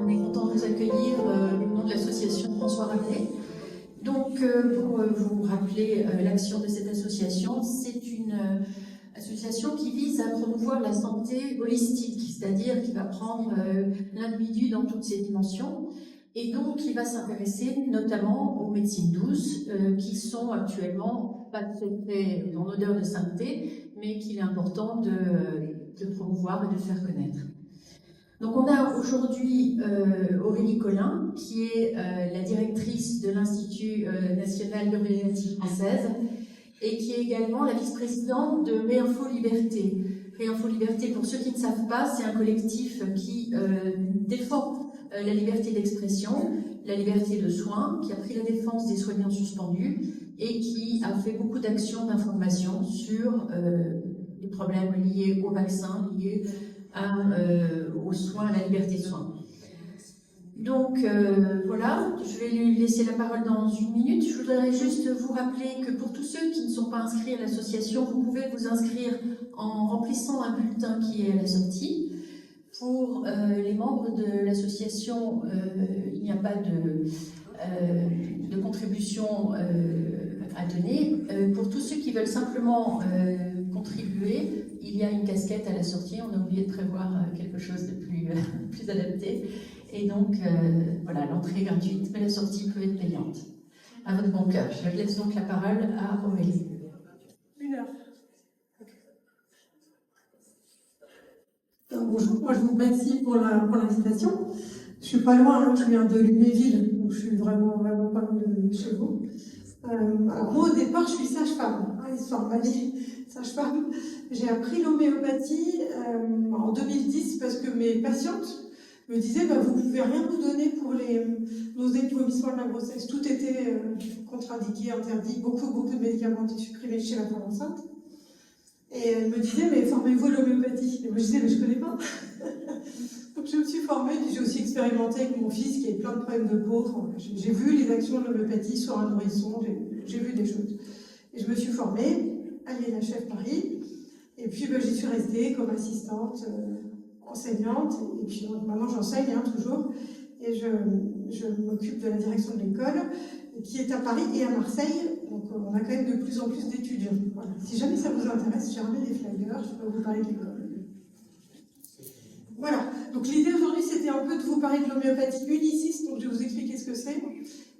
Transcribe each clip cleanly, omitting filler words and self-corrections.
On est content de vous accueillir au nom de l'association François Rabelais. Donc, pour vous rappeler l'action de cette association, c'est une association qui vise à promouvoir la santé holistique, c'est-à-dire qui va prendre l'individu dans toutes ses dimensions et donc qui va s'intéresser notamment aux médecines douces qui sont actuellement pas très en odeur de sainteté, mais qu'il est important de promouvoir et de faire connaître. Donc on a aujourd'hui Aurélie Collin, qui est la directrice de l'Institut national d'homéopathie française et qui est également la vice-présidente de Réinfo Liberté. Réinfo Liberté, pour ceux qui ne savent pas, c'est un collectif qui défend la liberté d'expression, la liberté de soins, qui a pris la défense des soignants suspendus et qui a fait beaucoup d'actions d'information sur les problèmes liés aux vaccins, liés aux soins, à la liberté de soins. Donc voilà, je vais lui laisser la parole dans une minute. Je voudrais juste vous rappeler que pour tous ceux qui ne sont pas inscrits à l'association, vous pouvez vous inscrire en remplissant un bulletin qui est à la sortie. Pour les membres de l'association, il n'y a pas de contribution à donner. Pour tous ceux qui veulent simplement contribuer, il y a une casquette à la sortie. On a oublié de prévoir quelque chose de plus adapté. Et donc, voilà, l'entrée est gratuite, mais la sortie peut être payante. À votre bon cœur. Je laisse donc la parole à Aurélie. 1 heure. Bonjour, moi je vous remercie pour l'invitation. Je suis pas loin, hein, je viens de Lunéville, donc je suis vraiment pas loin de chez vous. Alors moi au départ je suis sage-femme, hein, histoire de ma vie, sage-femme. J'ai appris l'homéopathie en 2010 parce que mes patientes me disaient vous pouvez rien nous donner pour les nausées et vomissements de la grossesse. Tout était contre-indiqué, interdit, beaucoup de médicaments étaient supprimés chez la femme enceinte. Et elle me disait, mais formez-vous à l'homéopathie. Et moi je disais, mais je connais pas. Donc je me suis formée, puis j'ai aussi expérimenté avec mon fils qui a plein de problèmes de peau. Enfin, j'ai vu les actions de l'homéopathie sur un nourrisson, j'ai vu des choses. Et je me suis formée à l'INHF Paris. Et puis j'y suis restée comme assistante, enseignante. Et puis maintenant j'enseigne toujours. Et je m'occupe de la direction de l'école, qui est à Paris et à Marseille. Donc on a quand même de plus en plus d'étudiants. Voilà. Si jamais ça vous intéresse, j'ai ramené des flyers, je peux vous parler de l'école. Voilà, donc l'idée aujourd'hui c'était un peu de vous parler de l'homéopathie uniciste, donc je vais vous expliquer ce que c'est.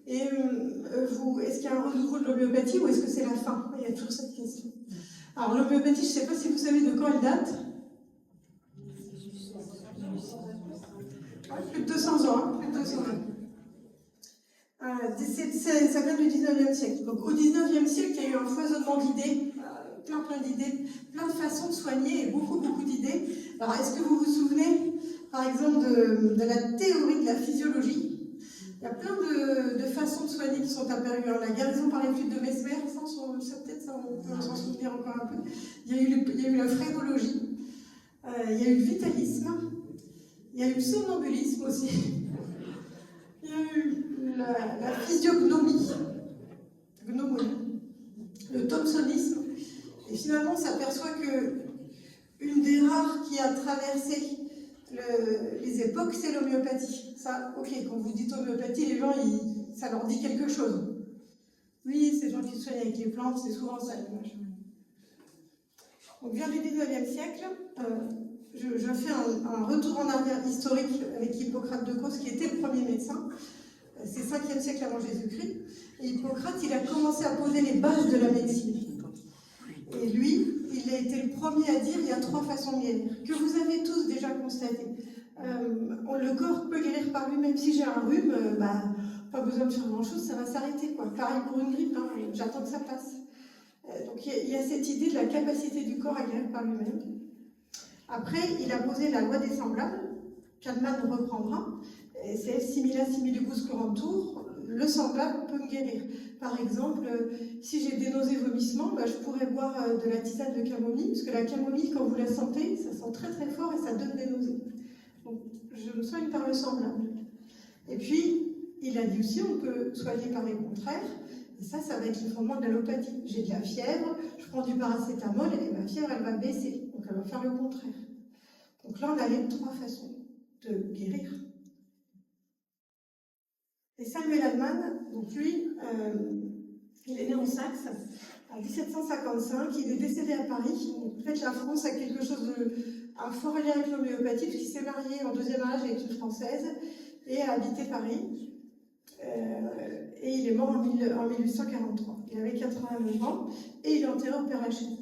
Et est-ce qu'il y a un renouveau de l'homéopathie ou est-ce que c'est la fin? Il y a toujours cette question. Alors l'homéopathie, je ne sais pas si vous savez de quand elle date. Plus de 200 ans, hein, plus de 200 ans. Ça vient du 19e siècle. Donc au 19e siècle, il y a eu un foisonnement d'idées, plein d'idées, plein de façons de soigner et beaucoup d'idées. Alors est-ce que vous vous souvenez, par exemple, de la théorie de la physiologie? Il y a plein de façons de soigner qui sont apparues. Alors, la guérison par les fluides de Mesmer, peut-être ça, on peut s'en souvenir encore un peu. Il y a eu la frégologie, il y a eu le vitalisme, il y a eu le somnambulisme aussi. Il y a eu la physiognomie, le thomsonisme, et finalement on s'aperçoit que une des rares qui a traversé les époques, c'est l'homéopathie. Ça, ok, quand vous dites homéopathie, les gens, ça leur dit quelque chose. Oui, ces gens qui se soignent avec les plantes, c'est souvent ça l'image. Donc vient du 19e siècle, je fais un retour en arrière historique avec Hippocrate de Cos, qui était le premier médecin. C'est 5e siècle avant Jésus-Christ. Et Hippocrate, il a commencé à poser les bases de la médecine. Et lui, il a été le premier à dire il y a 3 façons de guérir, que vous avez tous déjà constaté. Le corps peut guérir par lui-même. Si j'ai un rhume, pas besoin de faire grand-chose, ça va s'arrêter. Pareil pour une grippe, hein, j'attends que ça passe. Donc il y a cette idée de la capacité du corps à guérir par lui-même. Après, il a posé la loi des semblables, Kahneman reprendra. C'est simila similibus curantur, le semblable peut me guérir. Par exemple, si j'ai des nausées vomissements, je pourrais boire de la tisane de camomille, parce que la camomille, quand vous la sentez, ça sent très très fort et ça donne des nausées. Donc, je me soigne par le semblable. Et puis, il a dit aussi, on peut soigner par les contraires, et ça va être le fondement de l'allopathie. J'ai de la fièvre, je prends du paracétamol et ma fièvre, elle va baisser. Donc, elle va faire le contraire. Donc là, on a les 3 façons de guérir. Et Samuel Hahnemann, donc lui, il est né en Saxe en 1755, il est décédé à Paris. Donc, en fait, la France a quelque chose un fort lien avec l'homéopathie, puisqu'il s'est marié en deuxième âge avec une Française et a habité Paris. Et il est mort en 1843. Il avait 89 ans et il est enterré au Père-Lachaise.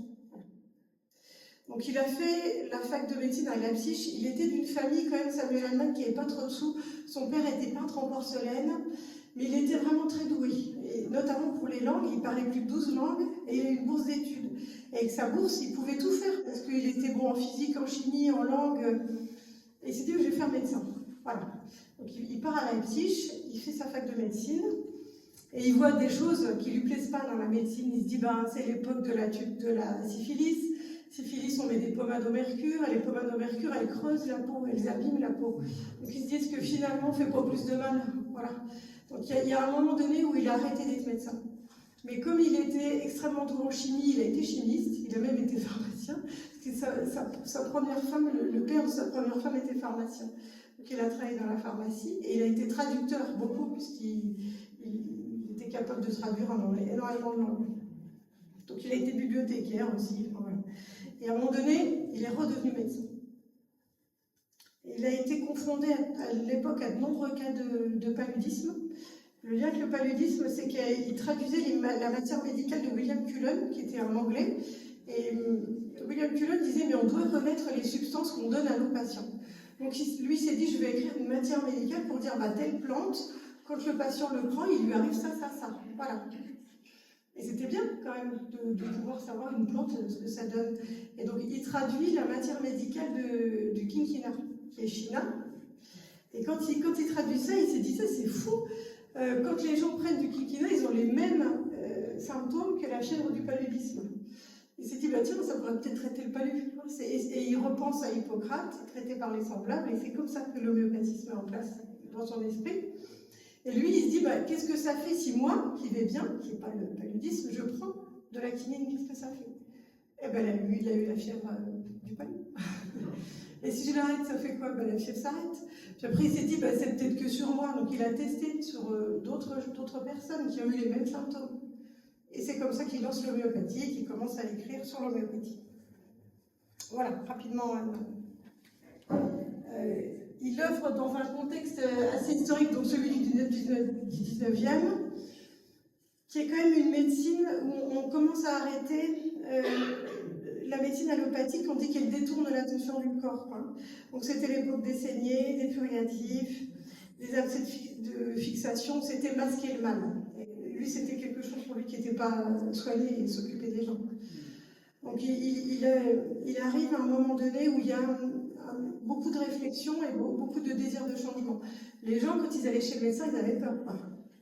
Donc il a fait la fac de médecine à Leipzig. Il était d'une famille quand même, Samuel Hahnemann, qui n'avait pas trop de sous. Son père était peintre en porcelaine, mais il était vraiment très doué. Et notamment pour les langues, il parlait plus de 12 langues et il a eu une bourse d'études. Et avec sa bourse, il pouvait tout faire parce qu'il était bon en physique, en chimie, en langue. Et il s'est dit, je vais faire médecin. Voilà. Donc il part à Leipzig, il fait sa fac de médecine. Et il voit des choses qui ne lui plaisent pas dans la médecine. Il se dit, ben, c'est l'époque de la syphilis. Syphilis, on met des pommades au mercure, et les pommades au mercure, elles creusent la peau, elles abîment la peau. Donc ils se disent que finalement, on ne fait pas plus de mal. Voilà. Donc il y a un moment donné où il a arrêté d'être médecin. Mais comme il était extrêmement doué en chimie, il a été chimiste, il a même été pharmacien. Sa première femme, le père de sa première femme était pharmacien. Donc il a travaillé dans la pharmacie, et il a été traducteur beaucoup, puisqu'il était capable de traduire énormément de langues. Donc il a été bibliothécaire aussi. Voilà. Et à un moment donné, il est redevenu médecin. Il a été confronté à l'époque à de nombreux cas de paludisme. Le lien avec le paludisme, c'est qu'il traduisait la matière médicale de William Cullen, qui était un Anglais. Et William Cullen disait, mais on doit remettre les substances qu'on donne à nos patients. Donc lui s'est dit, je vais écrire une matière médicale pour dire, bah, telle plante, quand le patient le prend, il lui arrive ça, ça, ça. Voilà. Et c'était bien quand même de pouvoir savoir une plante, ce que ça donne. Et donc il traduit la matière médicale du quinquina, qui est China. Et quand il traduit ça, il s'est dit, ça c'est fou. Quand les gens prennent du quinquina, ils ont les mêmes symptômes que la fièvre du paludisme. Il s'est dit, bah, tiens, ça pourrait peut-être traiter le palud. Et il repense à Hippocrate, traité par les semblables, et c'est comme ça que l'homéopathie se met en place dans son esprit. Et lui, il se dit, bah, qu'est-ce que ça fait si moi, qui vais bien, qui n'ai pas le paludisme, je prends de la quinine, qu'est-ce que ça fait? Eh bien, lui, il a eu la fièvre du palud. Et si je l'arrête, ça fait quoi? Ben, la fièvre s'arrête. Puis après, il s'est dit, bah, c'est peut-être que sur moi. Donc il a testé sur d'autres personnes qui ont eu les mêmes symptômes. Et c'est comme ça qu'il lance l'homéopathie et qu'il commence à écrire sur l'homéopathie. Voilà, rapidement. Il œuvre dans un contexte assez historique, donc celui du 19e, qui est quand même une médecine où on commence à arrêter la médecine allopathique, on dit qu'elle détourne l'attention du corps. Hein. Donc c'était l'époque des saignées, des purgatifs, des abcès de fixation, c'était masquer le mal. Et lui, c'était quelque chose pour lui qui n'était pas soigné et s'occuper des gens. Donc il arrive à un moment donné où il y a beaucoup de réflexion et beaucoup de désir de changement. Les gens, quand ils allaient chez le médecin, ils avaient peur.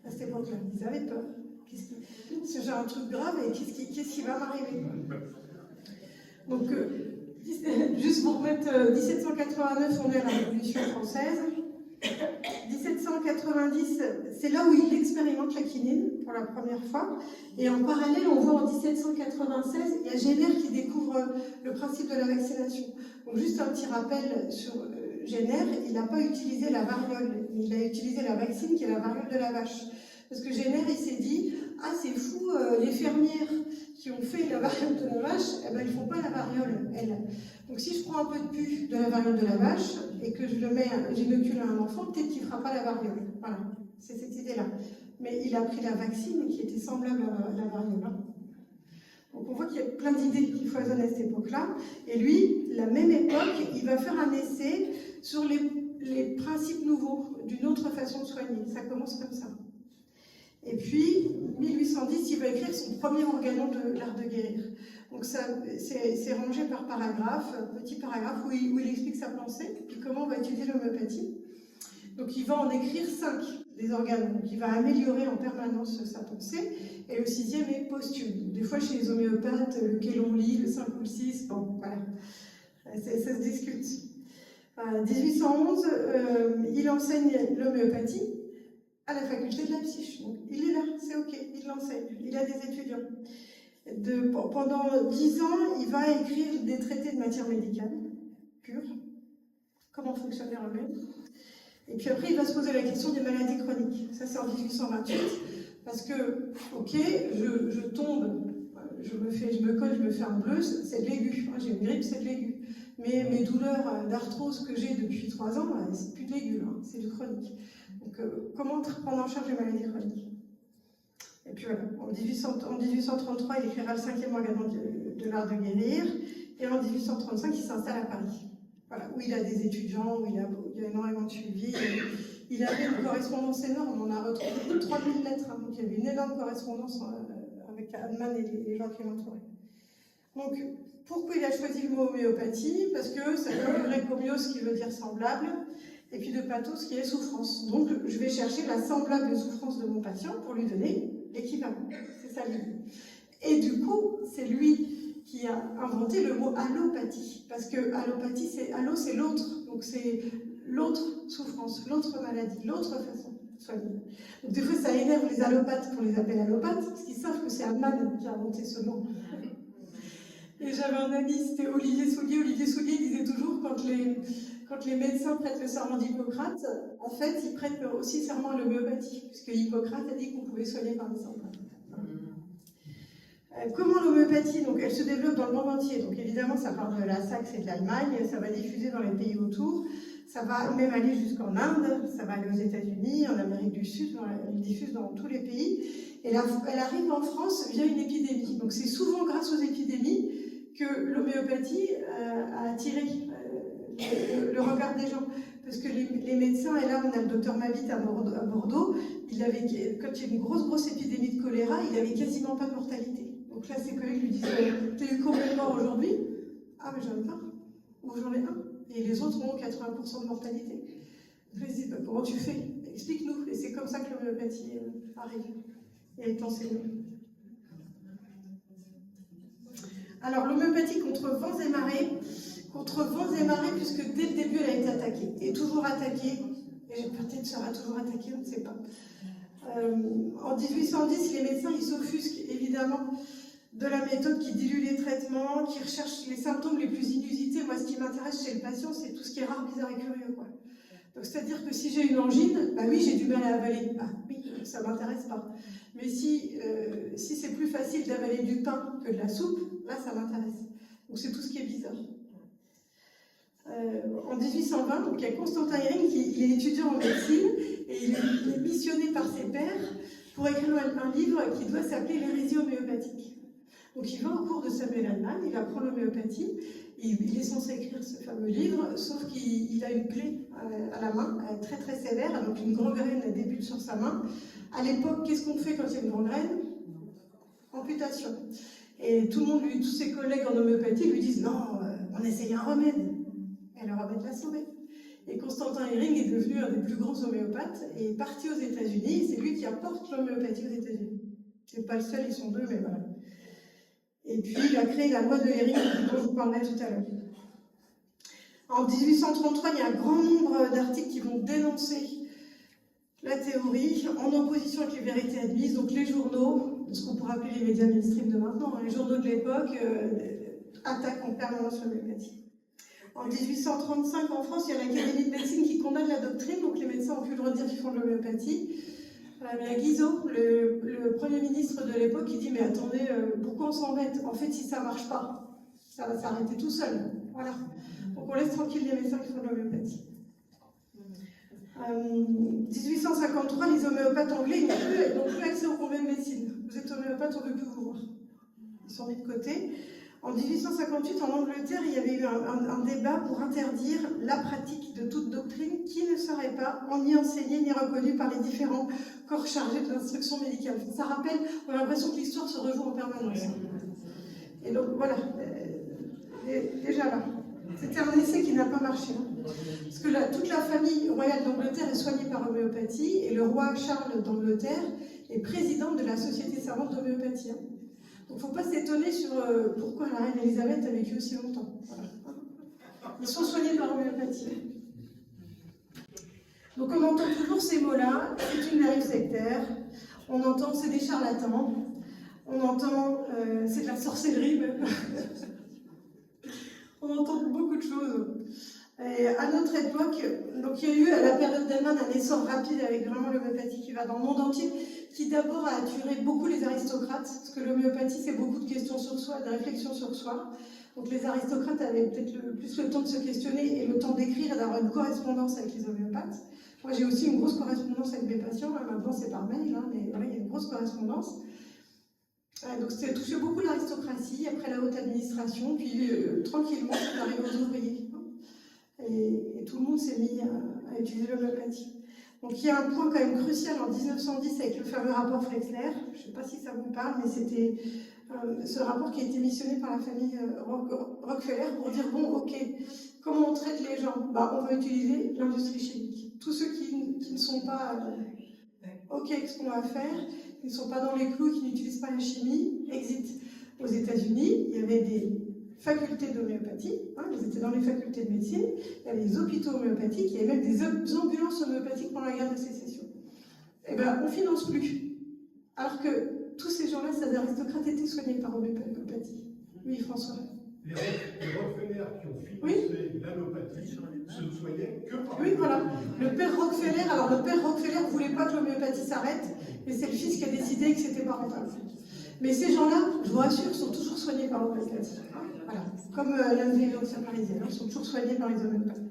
À cette époque-là, ils avaient peur. Si j'ai un truc grave, et qu'est-ce qui va m'arriver? Donc, juste pour remettre, 1789, on est à la Révolution française. 1790, c'est là où il expérimente la quinine pour la première fois. Et en parallèle, on voit en 1796, il y a Jenner qui découvre le principe de la vaccination. Donc juste un petit rappel sur Jenner, il n'a pas utilisé la variole, il a utilisé la vaccine qui est la variole de la vache. Parce que Jenner, il s'est dit, ah c'est fou, les fermières qui ont fait la variole de la vache, eh ben, ils ne font pas la variole, elles. Donc si je prends un peu de pus de la variole de la vache et que j'inocule à un enfant, peut-être qu'il ne fera pas la variole. Voilà, c'est cette idée-là. Mais il a pris la vaccine qui était semblable à la variole. Donc on voit qu'il y a plein d'idées qui foisonnent à cette époque-là. Et lui, la même époque, il va faire un essai sur les principes nouveaux d'une autre façon de soigner. Ça commence comme ça. Et puis, 1810, il va écrire son premier organon de l'art de guérir. Donc c'est rangé par paragraphe, petit paragraphe où il explique sa pensée, puis comment on va utiliser l'homéopathie. Donc il va en écrire 5 des organes, donc il va améliorer en permanence sa pensée, et le 6e est posthume. Des fois chez les homéopathes, lequel on lit, le 5 ou le 6, bon voilà, ça se discute. 1811, il enseigne l'homéopathie à la faculté de Leipzig. Donc il est là, c'est ok, il l'enseigne, il a des étudiants. Pendant 10 ans, il va écrire des traités de matière médicale pure, comment fonctionne les remèdes. Et puis après, il va se poser la question des maladies chroniques. Ça, c'est en 1828. Parce que, ok, je tombe, je me colle, je me fais un bleu, c'est de l'aigu. J'ai une grippe, c'est de l'aigu. Mais mes douleurs d'arthrose que j'ai depuis 3 ans, c'est plus de l'aigu, hein, c'est du chronique. Donc, comment prendre en charge les maladies chroniques? Et puis voilà, en 1833, il écrira le 5e engagement de l'art de guérir. Et en 1835, il s'installe à Paris. Voilà, où il a des étudiants, où il y a énormément de suivi. Il avait une correspondance énorme, on a retrouvé plus de 3000 lettres, hein, donc il y avait une énorme correspondance avec Hahnemann et les gens qui l'entouraient. Donc, pourquoi il a choisi le mot homéopathie? Parce que ça vient du grec homéos qui veut dire semblable, et puis de pathos qui est souffrance. Donc, je vais chercher la semblable souffrance de mon patient pour lui donner l'équivalent. C'est ça l'idée. Et du coup, c'est lui qui a inventé le mot allopathie. Parce que allopathie, allo, c'est l'autre. Donc, c'est l'autre souffrance, l'autre maladie, l'autre façon de soigner. Donc, des fois, ça énerve les allopathes qu'on les appelle allopathes, parce qu'ils savent que c'est Hahnemann qui a inventé ce nom. Et j'avais un ami, c'était Olivier Soulier. Olivier Soulier disait toujours, quand les médecins prêtent le serment d'Hippocrate, en fait, ils prêtent aussi serment à l'homéopathie, puisque Hippocrate a dit qu'on pouvait soigner par les symptômes. Comment l'homéopathie, donc, elle se développe dans le monde entier. Donc évidemment, ça part de la Saxe et de l'Allemagne, ça va diffuser dans les pays autour, ça va même aller jusqu'en Inde, ça va aller aux États-Unis, en Amérique du Sud, elle diffuse dans tous les pays. Et là, elle arrive en France via une épidémie. Donc c'est souvent grâce aux épidémies que l'homéopathie a attiré le regard des gens. Parce que les médecins, et là on a le docteur Mabit à Bordeaux, quand il y a une grosse épidémie de choléra, il n'avait quasiment pas de mortalité. Donc là, ses collègues lui disent « T'as eu combien de morts aujourd'hui ?»« Ah, mais j'en ai pas. » Ou « J'en ai un. » Et les autres ont 80% de mortalité. Donc là, ils disent bah, « Comment tu fais? Explique-nous. » Et c'est comme ça que l'homéopathie arrive et est enseignée. Alors, l'homéopathie contre vents et marées, puisque dès le début, elle a été attaquée. Et toujours attaquée. Et peut-être sera toujours attaquée, on ne sait pas. En 1810, les médecins ils s'offusquent évidemment de la méthode qui dilue les traitements, qui recherche les symptômes les plus inusités. Moi, ce qui m'intéresse chez le patient, c'est tout ce qui est rare, bizarre et curieux, quoi. Donc, c'est-à-dire que si j'ai une angine, bah oui, j'ai du mal à avaler. Bah oui, ça ne m'intéresse pas. Mais si c'est plus facile d'avaler du pain que de la soupe, là, ça m'intéresse. Donc, c'est tout ce qui est bizarre. En 1820, donc, il y a Constantin Hering, il est étudiant en médecine, et il est missionné par ses pairs pour écrire un livre qui doit s'appeler l'hérésie homéopathique. Donc il va au cours de Samuel Hahnemann, il apprend l'homéopathie, et il est censé écrire ce fameux livre, sauf qu'il a une plaie à la main, très très sévère, donc une gangrène débute sur sa main. À l'époque, qu'est-ce qu'on fait quand il y a une gangrène? Amputation. Et tout le monde, tous ses collègues en homéopathie lui disent non, on essaye un remède. Et le remède l'a sauvé. Et Constantin Hering est devenu un des plus grands homéopathes et est parti aux États-Unis. C'est lui qui apporte l'homéopathie aux États-Unis. C'est pas le seul, ils sont deux, mais voilà. Et puis il a créé la loi de Hering dont je vous parlais tout à l'heure. En 1833, il y a un grand nombre d'articles qui vont dénoncer la théorie en opposition avec les vérités admises. Donc les journaux, ce qu'on pourrait appeler les médias mainstream de maintenant, les journaux de l'époque attaquent en permanence l'homéopathie. En 1835, en France, il y a l'Académie de médecine qui condamne la doctrine, donc les médecins n'ont plus le droit de dire qu'ils font de l'homéopathie. Il y a Guizot, le Premier ministre de l'époque, qui dit « Mais attendez, pourquoi on s'embête? En fait, si ça ne marche pas, ça va s'arrêter tout seul. » Voilà. Donc on laisse tranquille les médecins qui font de l'homéopathie. 1853, les homéopathes anglais n'ont plus accès au congrès de médecine. Vous êtes homéopathe, on ne veut plus vous voir. Ils sont mis de côté. En 1858, en Angleterre, il y avait eu un débat pour interdire la pratique de toute doctrine qui ne serait pas ni enseignée ni reconnue par les différents corps chargés de l'instruction médicale. Ça rappelle, on a l'impression que l'histoire se rejoue en permanence. Et donc voilà, déjà là. C'était un essai qui n'a pas marché. Parce que toute la famille royale d'Angleterre est soignée par homéopathie et le roi Charles d'Angleterre est président de la Société savante d'homéopathie. Donc il ne faut pas s'étonner sur pourquoi la reine Elisabeth a vécu aussi longtemps. Voilà. Ils sont soignés par homéopathie. Donc on entend toujours ces mots-là, c'est une dérive sectaire, on entend c'est des charlatans, on entend c'est de la sorcellerie même. On entend beaucoup de choses. Et à notre époque, donc il y a eu à la période d'Hallmann un essor rapide avec vraiment l'homéopathie qui va dans le monde entier, qui d'abord a attiré beaucoup les aristocrates, parce que l'homéopathie c'est beaucoup de questions sur soi, de réflexions sur soi. Donc les aristocrates avaient peut-être plus le temps de se questionner et le temps d'écrire et d'avoir une correspondance avec les homéopathes. Moi j'ai aussi une grosse correspondance avec mes patients, maintenant c'est par mail, mais voilà, il y a une grosse correspondance. Donc ça a touché beaucoup l'aristocratie, après la haute administration, puis tranquillement c'est arrivé aux ouvriers. Et tout le monde s'est mis à utiliser l'homéopathie. Donc il y a un point quand même crucial en 1910 avec le fameux rapport Flexner, je ne sais pas si ça vous parle, mais c'était ce rapport qui a été missionné par la famille Rockefeller pour dire, bon ok, comment on traite les gens? On va utiliser l'industrie chimique. Tous ceux qui ne sont pas ok avec ce qu'on va faire, qui ne sont pas dans les clous, qui n'utilisent pas la chimie, exit. Aux États-Unis, il y avait des facultés d'homéopathie, ils étaient dans les facultés de médecine, il y avait des hôpitaux homéopathiques, il y avait même des ambulances homéopathiques pendant la guerre de sécession. Eh bien, on ne finance plus. Alors que tous ces gens-là, ces aristocrates, étaient soignés par homéopathie. Oui, François. Les Rockefeller qui ont financé l'allopathie se soignaient que par oui, voilà. Le père Rockefeller ne voulait pas que l'homéopathie s'arrête, mais c'est le fils qui a décidé que c'était pas rentable. Mais ces gens-là, je vous rassure, sont toujours soignés par l'homéopathie. Voilà. Comme l'anglais-saint parisien, ils sont toujours soignés par les homéopathes.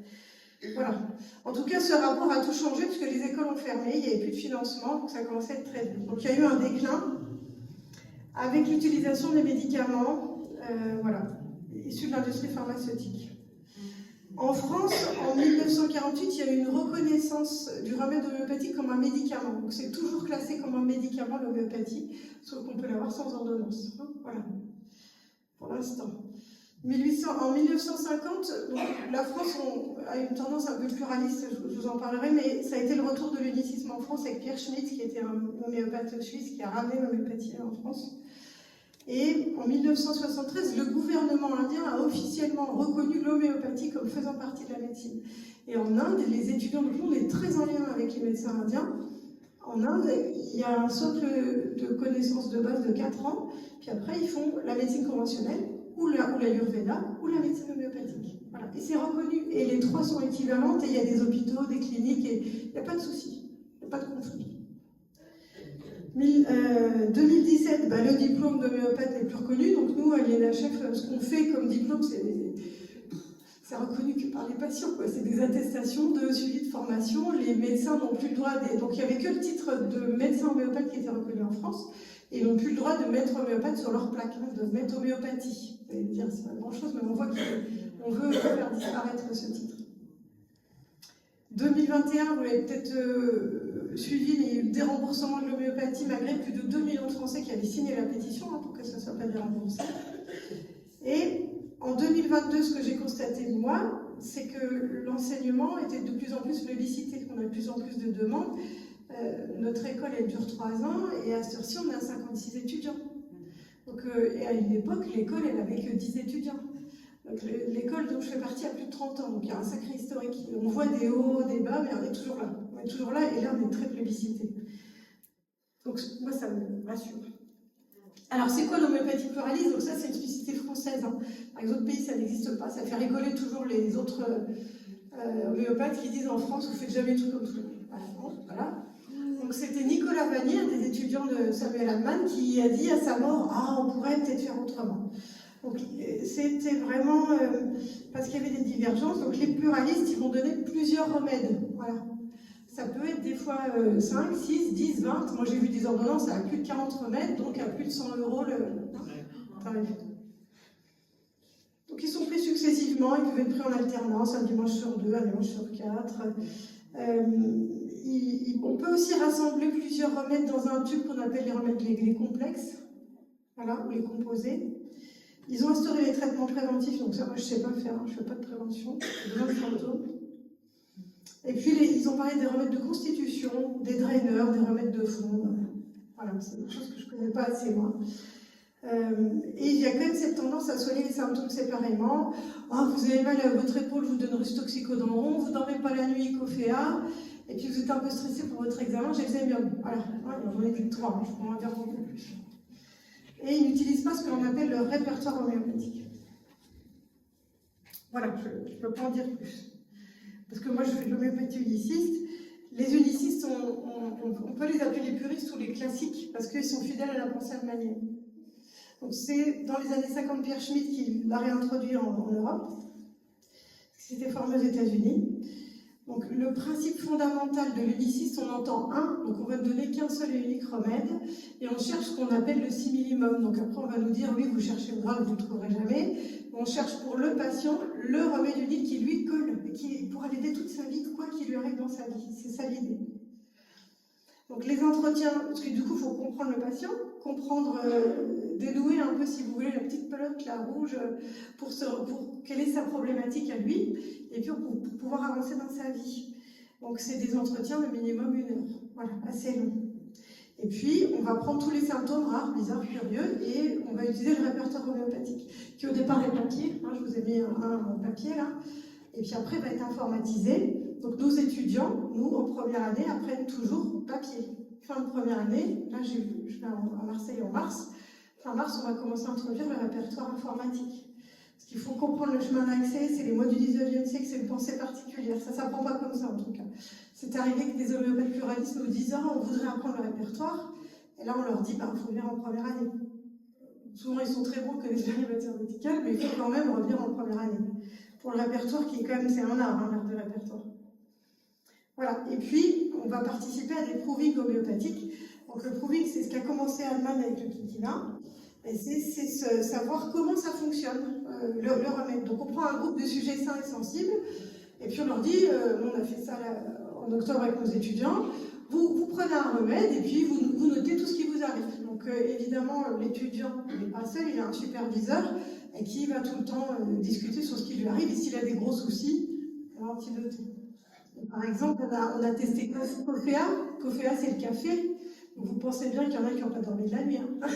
Voilà. En tout cas, ce rapport a tout changé puisque les écoles ont fermé, il n'y avait plus de financement, donc ça commençait à être très dur. Donc il y a eu un déclin avec l'utilisation des médicaments, issus de l'industrie pharmaceutique. En France, en 1948, il y a eu une reconnaissance du remède homéopathique comme un médicament. Donc c'est toujours classé comme un médicament l'homéopathie, sauf qu'on peut l'avoir sans ordonnance. Voilà, pour l'instant. En 1950, donc, la France a une tendance un peu pluraliste, je vous en parlerai, mais ça a été le retour de l'unicisme en France avec Pierre Schmitt, qui était un homéopathe suisse qui a ramené l'homéopathie en France. Et en 1973, le gouvernement indien a officiellement reconnu l'homéopathie comme faisant partie de la médecine. Et en Inde, les étudiants de monde est très en lien avec les médecins indiens. En Inde, il y a un socle de connaissances de base de 4 ans, puis après ils font la médecine conventionnelle, ou l'Ayurveda, ou la médecine homéopathique. Voilà. Et c'est reconnu, et les 3 sont équivalentes, et il y a des hôpitaux, des cliniques, et il n'y a pas de souci, il n'y a pas de conflit. 2017, le diplôme d'homéopathe est le plus reconnu, donc nous, à l'INHF, ce qu'on fait comme diplôme, c'est reconnu que par les patients, c'est des attestations de suivi de formation, les médecins n'ont plus le droit, donc il n'y avait que le titre de médecin homéopathe qui était reconnu en France, et ils n'ont plus le droit de mettre homéopathe sur leur plaque, de mettre homéopathie. Vous allez me dire, c'est pas grand-chose, mais on voit qu'on veut faire disparaître ce titre. 2021, vous l'avez peut-être suivi, il y a eu des remboursements de l'homéopathie, malgré plus de 2 millions de Français qui avaient signé la pétition pour que ça ne soit pas déremboursé. Et en 2022, ce que j'ai constaté moi, c'est que l'enseignement était de plus en plus plébiscité, qu'on a de plus en plus de demandes. Notre école, elle dure 3 ans, et à cette heure-ci, on a 56 étudiants. Donc, et à une époque, l'école, elle n'avait que 10 étudiants. L'école dont je fais partie a plus de 30 ans, donc il y a un sacré historique. On voit des hauts, des bas, mais on est toujours là. On est toujours là, et là, on est très plébiscité. Donc, moi, ça me rassure. Alors, c'est quoi l'homéopathie pluraliste? Donc ça, c'est une spécificité française. Dans les autres pays, ça n'existe pas. Ça fait rigoler toujours les autres homéopathes qui disent en France, vous faites jamais tout comme tout le monde. Voilà. Donc c'était Nicolas Vanier, un des étudiants de Samuel Hahnemann, qui a dit à sa mort, on pourrait peut-être faire autrement. Donc c'était vraiment parce qu'il y avait des divergences. Donc les pluralistes, ils vont donner plusieurs remèdes. Voilà. Ça peut être des fois 5, 6, 10, 20. Moi j'ai vu des ordonnances à plus de 40 remèdes, donc à plus de 100 € le tarif. Donc ils sont pris successivement, ils peuvent être pris en alternance, un dimanche sur 2, un dimanche sur 4. On peut aussi rassembler plusieurs remèdes dans un tube qu'on appelle les remèdes les complexes, voilà, ou les composés. Ils ont instauré les traitements préventifs, donc ça moi je ne sais pas faire, je ne fais pas de prévention, j'ai besoin de fantômes. Et puis ils ont parlé des remèdes de constitution, des draineurs, des remèdes de fond. Voilà, c'est des choses que je ne connais pas assez moi. Et il y a quand même cette tendance à soigner les symptômes séparément. Vous avez mal à votre épaule, je vous donne Rustoxicodendron, vous ne dormez pas la nuit, Icoféa, et puis vous êtes un peu stressé pour votre examen, j'examine. Voilà, j'en ai vu 3, je pourrais en dire beaucoup plus. Et ils n'utilisent pas ce que l'on appelle le répertoire homéopathique. Voilà, je ne peux pas en dire plus. parce que moi je fais de l'homéopathie uniciste. Les unicistes, on peut les appeler les puristes ou les classiques, parce qu'ils sont fidèles à la pensée hahnemannienne. Donc c'est dans les années 50 Pierre Schmitt qui l'a réintroduit en Europe. C'était formé aux États-Unis. Donc le principe fondamental de l'uniciste, on entend un, donc on va ne donner qu'un seul et unique remède, et on cherche ce qu'on appelle le similimum. Donc après on va nous dire, oui, vous cherchez le Graal, vous ne le trouverez jamais. On cherche pour le patient le remède unique qui lui colle, et qui pourra l'aider toute sa vie, quoi qu'il lui arrive dans sa vie. C'est ça l'idée. Donc les entretiens, parce que du coup il faut comprendre le patient, comprendre, dénouer un peu si vous voulez la petite pelote là rouge pour quelle est sa problématique à lui, et puis pour pouvoir avancer dans sa vie. Donc c'est des entretiens de minimum 1 heure, voilà, assez long. Et puis on va prendre tous les symptômes rares, bizarres, curieux, et on va utiliser le répertoire homéopathique, qui au départ est papier, hein, je vous ai mis un papier là, et puis après va être informatisé. Donc nos étudiants, nous, en première année, apprennent toujours papier. Fin de première année, là je vais à Marseille en mars, fin mars on va commencer à introduire le répertoire informatique. Parce qu'il faut comprendre le chemin d'accès, c'est les mots du 19e siècle, c'est une pensée particulière, ça ne s'apprend pas comme ça en tout cas. C'est arrivé que des homéopathes pluralistes nous disent « Ah, on voudrait apprendre le répertoire », et là on leur dit bah, « Il faut venir en première année ». Souvent ils sont très bons que les animateurs médicales, mais il faut quand même revenir en première année. Pour le répertoire qui est quand même, c'est un art, l'art de répertoire. Voilà, et puis on va participer à des provings homéopathiques. Donc le proving, c'est ce qu'a commencé Hahnemann avec le quinquina, et c'est savoir comment ça fonctionne, le remède. Donc on prend un groupe de sujets sains et sensibles, et puis on leur dit, on a fait ça là, en octobre avec nos étudiants, vous prenez un remède et puis vous notez tout ce qui vous arrive. Donc évidemment, l'étudiant n'est pas seul, il a un superviseur et qui va tout le temps discuter sur ce qui lui arrive, et s'il a des gros soucis, on va antidoter. Par exemple, on a testé Cofea. Cofea, c'est le café. Donc, vous pensez bien qu'il y en a qui n'ont pas dormi de la nuit, hein,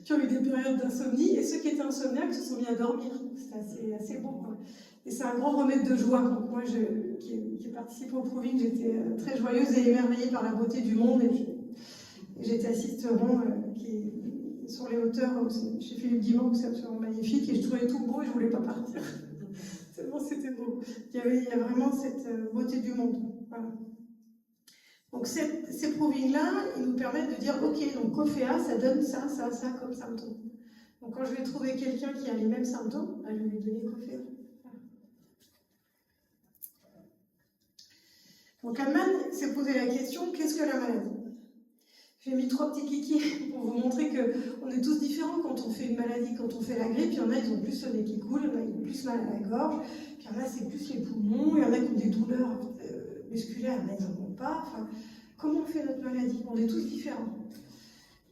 qui ont eu des périodes d'insomnie, et ceux qui étaient insomniaques se sont mis à dormir. C'est assez bon, quoi. Et c'est un grand remède de joie. Donc moi, qui participe au proving, j'étais très joyeuse et émerveillée par la beauté du monde. Et j'étais assisteron sur les hauteurs chez Philippe Guimont, c'est absolument magnifique. Et je trouvais tout beau et je ne voulais pas partir. Tellement c'était beau. Il y a vraiment cette beauté du monde. Voilà. Donc ces provings-là, ils nous permettent de dire, ok, donc Cofea, ça donne ça, ça, ça comme symptômes. Donc quand je vais trouver quelqu'un qui a les mêmes symptômes, je vais lui donner Cofea. Voilà. Donc Hahnemann s'est posé la question, qu'est-ce que la maladie? J'ai mis 3 petits kikis pour vous montrer qu'on est tous différents quand on fait une maladie, quand on fait la grippe. Il y en a, ils ont plus le nez qui coule, il y en a, ils ont plus mal à la gorge, puis il y en a, c'est plus les poumons, il y en a qui ont des douleurs musculaires, mais ils n'en ont pas. Enfin, comment on fait notre maladie? On est tous différents.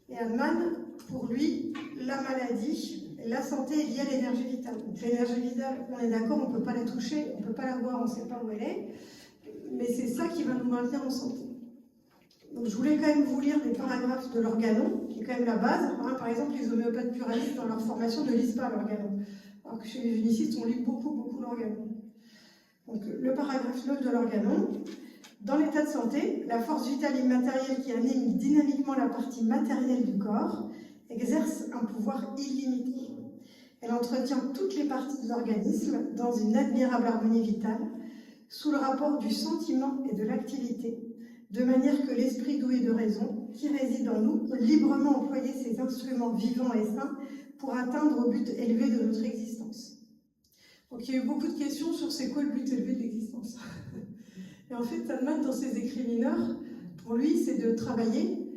Et Hahnemann, pour lui, la maladie, la santé est liée à l'énergie vitale. L'énergie vitale, on est d'accord, on ne peut pas la toucher, on ne peut pas la voir, on ne sait pas où elle est, mais c'est ça qui va nous maintenir en santé. Donc je voulais quand même vous lire des paragraphes de l'organon, qui est quand même la base. Hein. Par exemple, les homéopathes pluralistes, dans leur formation, ne lisent pas l'organon. Alors que chez les unicistes, on lit beaucoup l'organon. Donc le paragraphe 9 de l'organon. Dans l'état de santé, la force vitale immatérielle qui anime dynamiquement la partie matérielle du corps exerce un pouvoir illimité. Elle entretient toutes les parties de l'organisme dans une admirable harmonie vitale, sous le rapport du sentiment et de l'activité, de manière que l'esprit doué de raison, qui réside en nous, peut librement employer ces instruments vivants et sains pour atteindre au but élevé de notre existence. Donc il y a eu beaucoup de questions sur c'est quoi le but élevé de l'existence. Et en fait, Hahnemann, dans ses écrits mineurs, pour lui, c'est de travailler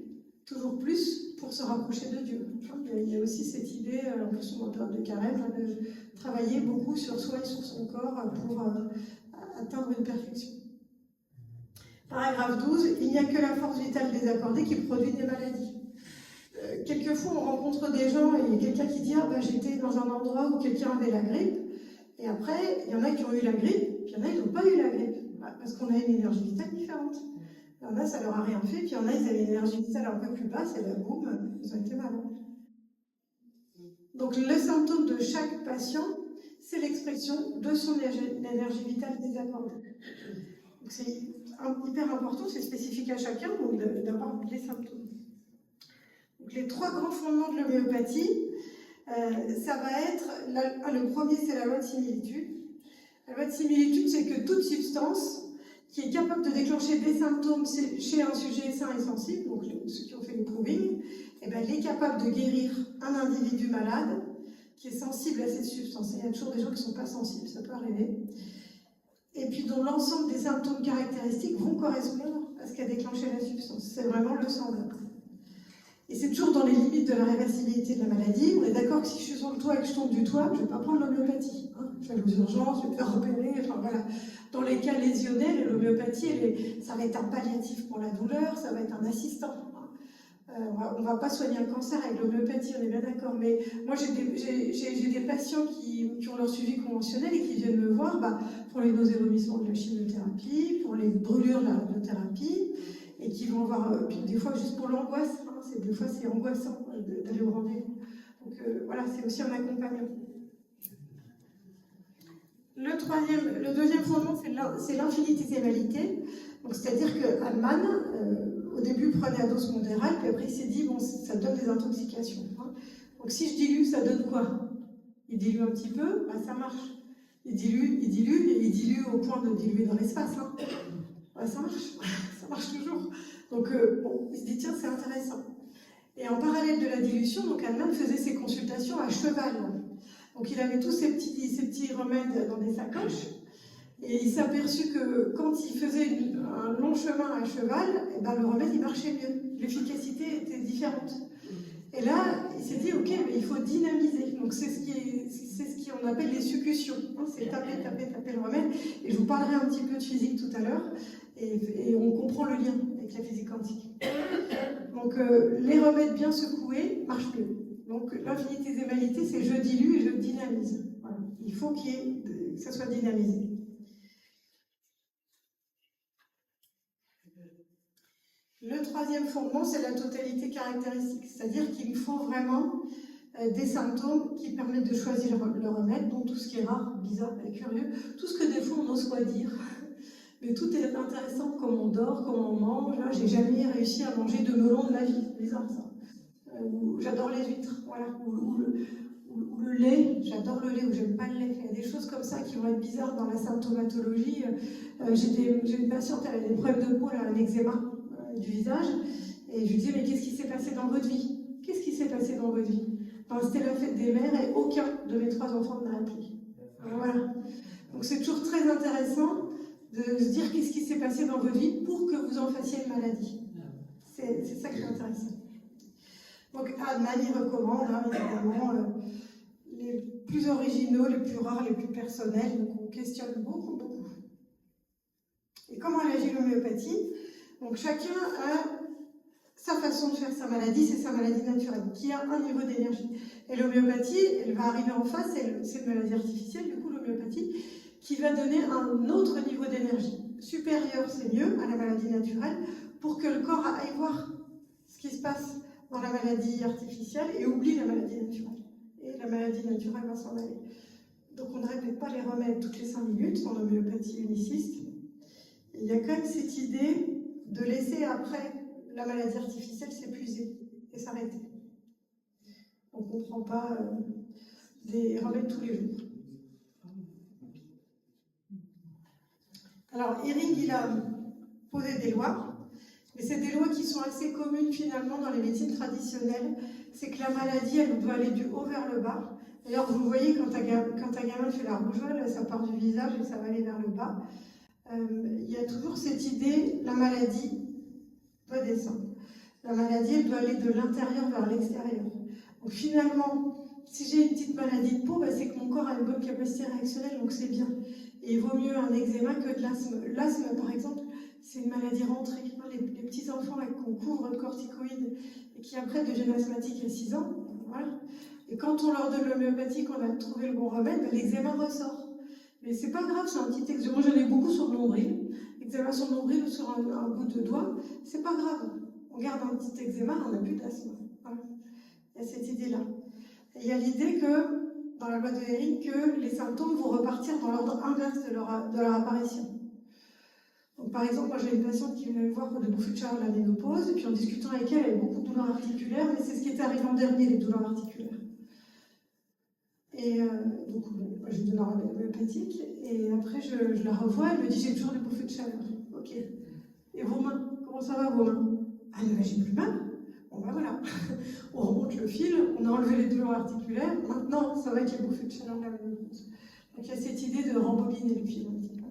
toujours plus pour se rapprocher de Dieu. Il y a aussi cette idée, en plus on est en période de carême, de travailler beaucoup sur soi et sur son corps pour atteindre une perfection. Paragraphe 12, il n'y a que la force vitale désaccordée qui produit des maladies. Quelquefois, on rencontre des gens et il y a quelqu'un qui dit « Ah ben j'étais dans un endroit où quelqu'un avait la grippe ». Et après, il y en a qui ont eu la grippe, puis il y en a qui n'ont pas eu la grippe. Parce qu'on a une énergie vitale différente. Il y en a, ça leur a rien fait, puis il y en a, ils avaient une énergie vitale un peu plus basse, et là, boum, ils ont été malades. Donc, le symptôme de chaque patient, c'est l'expression de son énergie vitale désaccordée. Donc, c'est hyper important, c'est spécifique à chacun, donc d'avoir les symptômes. Donc, les 3 grands fondements de l'homéopathie, ça va être, le premier, c'est la loi de similitude. La loi de similitude, c'est que toute substance qui est capable de déclencher des symptômes chez un sujet sain et sensible, donc ceux qui ont fait le proving, eh ben, elle est capable de guérir un individu malade qui est sensible à cette substance. Et il y a toujours des gens qui ne sont pas sensibles, ça peut arriver. Et puis dont l'ensemble des symptômes caractéristiques vont correspondre à ce qui a déclenché la substance. C'est vraiment le semblable. Et c'est toujours dans les limites de la réversibilité de la maladie. On est d'accord que si je suis sur le toit et que je tombe du toit, je ne vais pas prendre l'homéopathie. Hein. Je vais aller aux urgences, je vais me faire repérer, enfin voilà. Dans les cas lésionnels, l'homéopathie, ça va être un palliatif pour la douleur, ça va être un assistant. On ne va pas soigner un cancer avec l'homéopathie, on est bien d'accord. Mais moi, j'ai des patients qui ont leur suivi conventionnel et qui viennent me voir pour les nausées vomissements de la chimiothérapie, pour les brûlures de la radiothérapie, et qui vont voir, puis des fois juste pour l'angoisse. Des fois, c'est angoissant d'aller au rendez-vous. Donc voilà, c'est aussi un accompagnement. Le deuxième fondement, c'est l'infinitésimalité. C'est-à-dire que Hahnemann, au début, prenait à dose modérale, puis après, il s'est dit, bon, ça donne des intoxications. Hein. Donc si je dilue, ça donne quoi? Il dilue un petit peu, ça marche. Il dilue, et il dilue au point de diluer dans l'espace. Hein. Ça marche, ça marche toujours. Donc, bon, il se dit, tiens, c'est intéressant. Et en parallèle de la dilution, donc Hahnemann faisait ses consultations à cheval. Donc, il avait tous ces petits remèdes dans des sacoches. Et il s'est aperçu que quand il faisait un long chemin à cheval, le remède, il marchait mieux. L'efficacité était différente. Et là, il s'est dit, ok, mais il faut dynamiser. Donc, c'est ce qu'on appelle les succussions. C'est taper le remède. Et je vous parlerai un petit peu de physique tout à l'heure. Et on comprend le lien avec la physique quantique. Donc, les remèdes bien secoués marchent mieux. Donc, l'infinitésimalité, c'est je dilue et je dynamise. Voilà. Il faut que ça soit dynamisé. Le troisième fondement, c'est la totalité caractéristique. C'est-à-dire qu'il faut vraiment des symptômes qui permettent de choisir le remède, donc tout ce qui est rare, bizarre et curieux, tout ce que des fois on n'ose pas dire. Mais tout est intéressant, comme on dort, comment on mange. Là, j'ai jamais réussi à manger de melon de ma vie, c'est bizarre ça. J'adore les huîtres, voilà. Ou le lait, j'adore le lait, ou j'aime pas le lait. Il y a des choses comme ça qui vont être bizarres dans la symptomatologie. J'ai une patiente, elle a des problèmes de peau, elle a un eczéma du visage, et je lui disais, mais qu'est-ce qui s'est passé dans votre vie? Qu'est-ce qui s'est passé dans votre vie? C'était la fête des mères et aucun de mes 3 enfants ne m'a appelé. Voilà. Donc c'est toujours très intéressant de se dire qu'est-ce qui s'est passé dans votre vie pour que vous en fassiez une maladie. C'est ça qui est intéressant. Donc Hahnemann, il recommande, évidemment, les plus originaux, les plus rares, les plus personnels. Donc on questionne beaucoup. Et comment elle agit l'homéopathie? Donc chacun a sa façon de faire sa maladie, c'est sa maladie naturelle, qui a un niveau d'énergie. Et l'homéopathie, elle va arriver en face, c'est une maladie artificielle, du coup l'homéopathie, qui va donner un autre niveau d'énergie. Supérieur, c'est mieux, à la maladie naturelle, pour que le corps aille voir ce qui se passe dans la maladie artificielle et oublie la maladie naturelle. Et la maladie naturelle va s'en aller. Donc on ne répète pas les remèdes toutes les 5 minutes dans l'homéopathie uniciste. Il y a quand même cette idée de laisser après la maladie artificielle s'épuiser et s'arrêter. Donc on ne prend pas des remèdes tous les jours. Alors Ehring, il a posé des lois, mais c'est des lois qui sont assez communes finalement dans les médecines traditionnelles. C'est que la maladie, elle doit aller du haut vers le bas. D'ailleurs, vous voyez, quand un gamin fait la rougeole, ça part du visage et ça va aller vers le bas. Il y a toujours cette idée, la maladie doit descendre. La maladie, elle doit aller de l'intérieur vers l'extérieur. Donc finalement, si j'ai une petite maladie de peau, c'est que mon corps a une bonne capacité réactionnelle, donc c'est bien. Et il vaut mieux un eczéma que de l'asthme. L'asthme, par exemple, c'est une maladie rentrée. Les petits enfants qu'on couvre de corticoïdes et qui après deviennent asthmatiques à 6 ans, voilà. Et quand on leur donne l'homéopathie, qu'on a trouvé le bon remède, l'eczéma ressort. Mais c'est pas grave, c'est un petit eczéma. Moi, j'en ai beaucoup sur le nombril. Eczéma sur le nombril ou sur un bout de doigt, c'est pas grave. On garde un petit eczéma, on n'a plus d'asthme. Voilà. Il y a cette idée-là. Et il y a l'idée que, dans la loi de Ehring, que les symptômes vont repartir dans l'ordre inverse de leur apparition. Donc, par exemple, moi j'ai une patiente qui venait me voir pour des bouffées de chaleur de la ménopause, et puis en discutant avec elle, elle avait beaucoup de douleurs articulaires, mais c'est ce qui était arrivé en dernier, les douleurs articulaires. Et donc, moi, je lui donne un remède homéopathique, Et après, je la revois, elle me dit, j'ai toujours des bouffées de chaleur. Ok. Et vos mains, comment ça va vos mains? Ah, mais j'ai plus mal. Bon ben voilà, on remonte le fil, on a enlevé les douleurs articulaires, maintenant ça va être les bouffées de chaleur de la même chose. Donc il y a cette idée de rembobiner le fil un petit peu.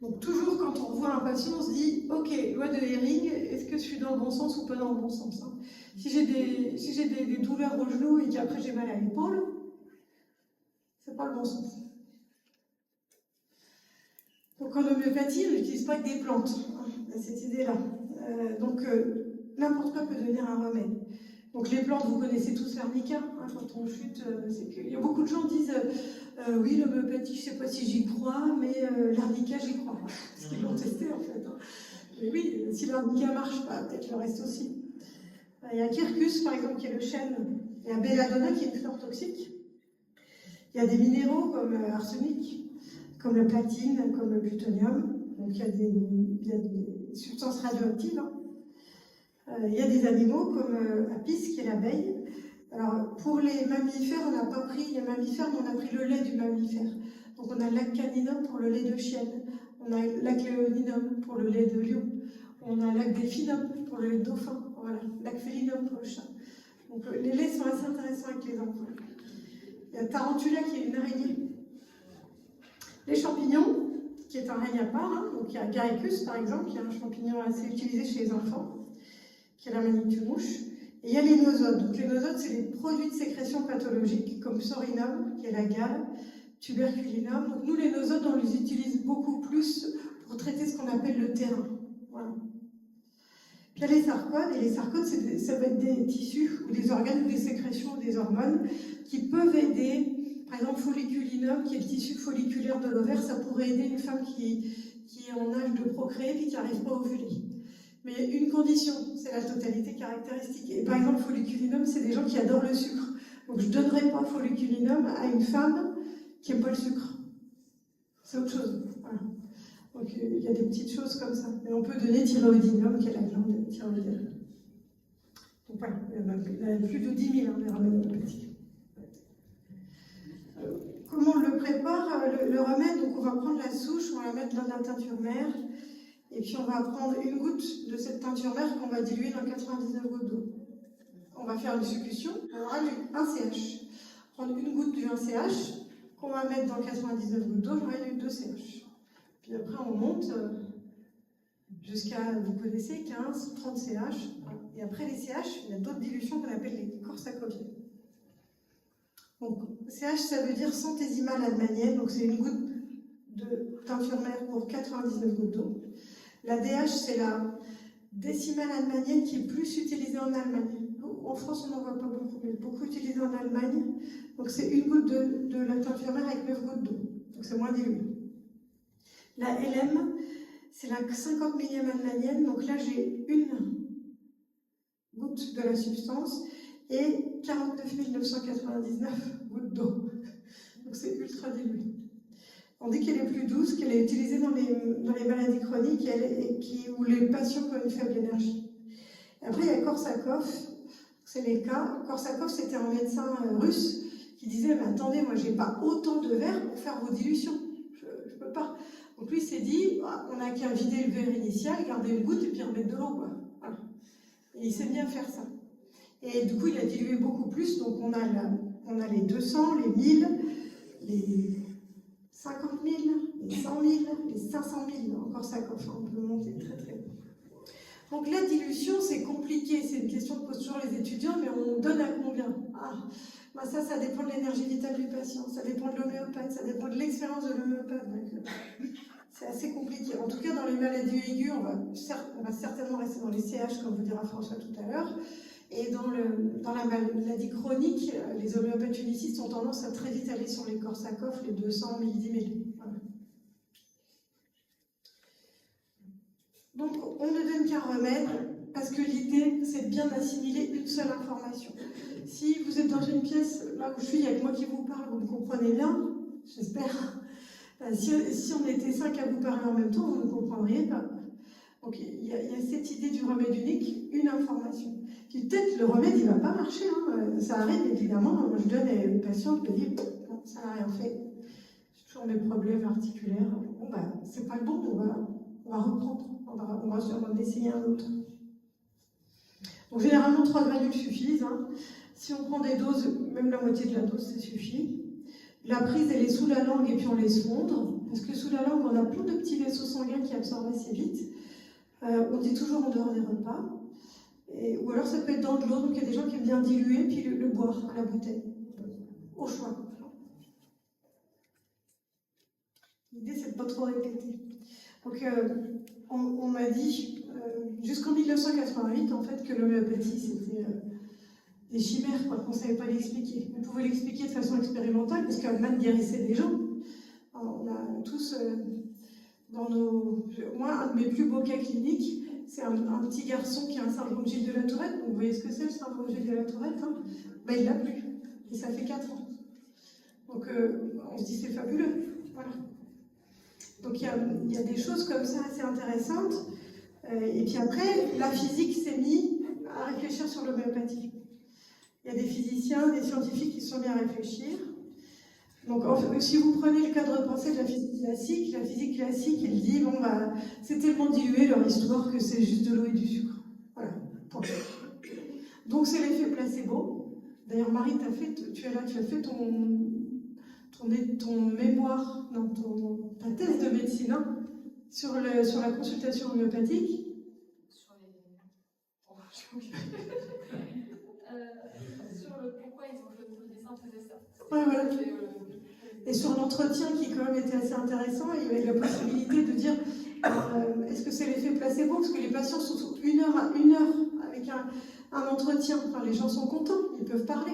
Donc toujours quand on revoit un patient, on se dit, ok, loi de Hering, est-ce que je suis dans le bon sens ou pas dans le bon sens, hein? Si j'ai des douleurs au genou et qu'après j'ai mal à l'épaule, c'est pas le bon sens. Donc en homéopathie, on n'utilise pas que des plantes, hein, cette idée-là. N'importe quoi peut devenir un remède. Donc les plantes, vous connaissez tous l'arnica, hein, quand on chute, il y a beaucoup de gens qui disent oui, l'homéopathie, je ne sais pas si j'y crois, mais l'arnica, j'y crois. Parce qu'ils l'ont testé en fait. Hein. Mais oui, si l'arnica marche pas, peut-être le reste aussi. Il y a Quercus, par exemple, qui est le chêne. Il y a belladonna, qui est une fleur toxique. Il y a des minéraux comme arsenic, comme la platine, comme le plutonium. Donc il y a des substances radioactives. Hein. Il y a des animaux comme Apis, qui est l'abeille. Alors pour les mammifères, on n'a pas pris les mammifères, mais on a pris le lait du mammifère. Donc on a l'accaninum pour le lait de chienne. On a l'acléoninum pour le lait de lion. On a l'acdelphinum pour le lait de dauphin. Voilà, l'acphélinum pour le chat. Donc les laits sont assez intéressants avec les enfants. Il y a Tarantula qui est une araignée. Les champignons, qui est un règne à part, hein. Donc il y a Garicus par exemple, qui est un champignon assez utilisé chez les enfants, qui est la manicule-mouche. Et il y a les nosodes. Donc les nosodes, c'est des produits de sécrétion pathologiques, comme Sorinum, qui est la gale, Tuberculinum. Donc nous, les nosodes, on les utilise beaucoup plus pour traiter ce qu'on appelle le terrain. Voilà. Puis il y a les sarcodes, et les sarcodes, ça va être des tissus, ou des organes, ou des sécrétions, ou des hormones, qui peuvent aider. Par exemple, folliculinum, qui est le tissu folliculaire de l'ovaire, ça pourrait aider une femme qui est en âge de procréer et qui n'arrive pas à ovuler. Mais il y a une condition, c'est la totalité caractéristique. Et par exemple, folliculinum, c'est des gens qui adorent le sucre. Donc je ne donnerai pas folliculinum à une femme qui n'aime pas le sucre. C'est autre chose. Voilà. Donc il y a des petites choses comme ça. Et on peut donner thyroïdinum, qui est la glande thyroïdienne. Donc voilà, il y en a plus de 10 000 des remèdes homéopathiques. Comment on le prépare, le remède? Donc on va prendre la souche, on va la mettre dans la teinture mère, et puis on va prendre une goutte de cette teinture mère qu'on va diluer dans 99 gouttes d'eau. On va faire une succion, on aura un CH. Prendre une goutte du 1 CH qu'on va mettre dans 99 gouttes d'eau, j'aurai du 2 CH. Puis après on monte jusqu'à, vous connaissez, 15, 30 CH. Et après les CH, il y a d'autres dilutions qu'on appelle les corsacoviennes. Donc, CH, ça veut dire centésimale allemanienne, donc c'est une goutte de teinture mère pour 99 gouttes d'eau. La DH, c'est la décimale allemanienne qui est plus utilisée en Allemagne. En France, on n'en voit pas beaucoup, mais beaucoup utilisée en Allemagne. Donc, c'est une goutte de la teinture mère avec 9 gouttes d'eau. Donc, c'est moins dilué. La LM, c'est la 50 millième allemanienne. Donc là, j'ai une goutte de la substance et 49 999 gouttes d'eau. Donc c'est ultra dilué. On dit qu'elle est plus douce, qu'elle est utilisée dans les maladies chroniques où les patients ont une faible énergie. Et après, il y a Korsakov, c'est les cas. Korsakov, c'était un médecin russe qui disait mais attendez, moi j'ai pas autant de verre pour faire vos dilutions. Je peux pas. Donc lui il s'est dit on n'a qu'à vider le verre initial, garder une goutte et puis remettre de l'eau. Voilà. Et il sait bien faire ça. Et du coup, il a dilué beaucoup plus, donc on a les 200, les 1000, les 50 000, les 100 000, les 500 000, encore ça, on peut monter très très haut. Donc la dilution, c'est compliqué, c'est une question que posent toujours les étudiants, mais on donne à combien? Ça dépend de l'énergie vitale du patient, ça dépend de l'homéopathe, ça dépend de l'expérience de l'homéopathe. C'est assez compliqué. En tout cas, dans les maladies aiguës, on va certainement rester dans les CH, comme vous dira François tout à l'heure. Et dans la maladie chronique, les homéopathes unicistes ont tendance à très vite aller sur les Korsakov, les 200, 1000, 10 000. Voilà. Donc, on ne donne qu'un remède, parce que l'idée, c'est de bien assimiler une seule information. Si vous êtes dans une pièce, là où je suis, il y a que moi qui vous parle, vous me comprenez bien, j'espère. Si on était 5 à vous parler en même temps, vous ne comprendriez pas. Donc, il y a cette idée du remède unique, une information. Puis peut-être le remède, il ne va pas marcher. Hein. Ça arrive, évidemment. Moi, je donne à une patiente qui me dit « ça n'a rien fait ». toujours mes problèmes articulaires. Bon, bah, c'est pas le bon, on va reprendre, on va essayer un autre. Donc, généralement, 3 granules suffisent. Hein. Si on prend des doses, même la moitié de la dose, ça suffit. La prise, elle est sous la langue et puis on laisse fondre. Parce que sous la langue, on a plein de petits vaisseaux sanguins qui absorbent assez vite. On dit toujours en dehors des repas. Ou alors ça peut être dans de l'eau, donc il y a des gens qui aiment bien diluer puis le boire à la bouteille. Au choix. L'idée, c'est de ne pas trop répéter. Donc, on m'a dit, jusqu'en 1988, en fait, que l'homéopathie, c'était des chimères, quoi, qu'on ne savait pas l'expliquer. On pouvait l'expliquer de façon expérimentale, parce qu'Hahnemann guérissait des gens. Alors, on a tous, moi, un de mes plus beaux cas cliniques, c'est un petit garçon qui a un syndrome Gilles de la Tourette. Donc, vous voyez ce que c'est, le syndrome Gilles de la Tourette, hein? Ben, il l'a plus. Et ça fait 4 ans. Donc, on se dit, c'est fabuleux. Voilà. Donc, il y a des choses comme ça assez intéressantes. Et puis après, la physique s'est mise à réfléchir sur l'homéopathie. Il y a des physiciens, des scientifiques qui se sont mis à réfléchir. Donc, si vous prenez le cadre de pensée de la physique classique, il dit, bon, bah, c'est tellement dilué leur histoire que c'est juste de l'eau et du sucre. Voilà. Donc, c'est l'effet placebo. D'ailleurs, Marie, tu es là, tu as fait ton mémoire, non, ta thèse de médecine, hein, sur la consultation homéopathique. Sur le pourquoi ils ont choisi ça, faisait ça. Ouais, voilà. Et sur l'entretien qui quand même était assez intéressant, il y avait la possibilité de dire est-ce que c'est l'effet placebo, parce que les patients sont 1 heure avec un entretien, enfin, les gens sont contents, ils peuvent parler.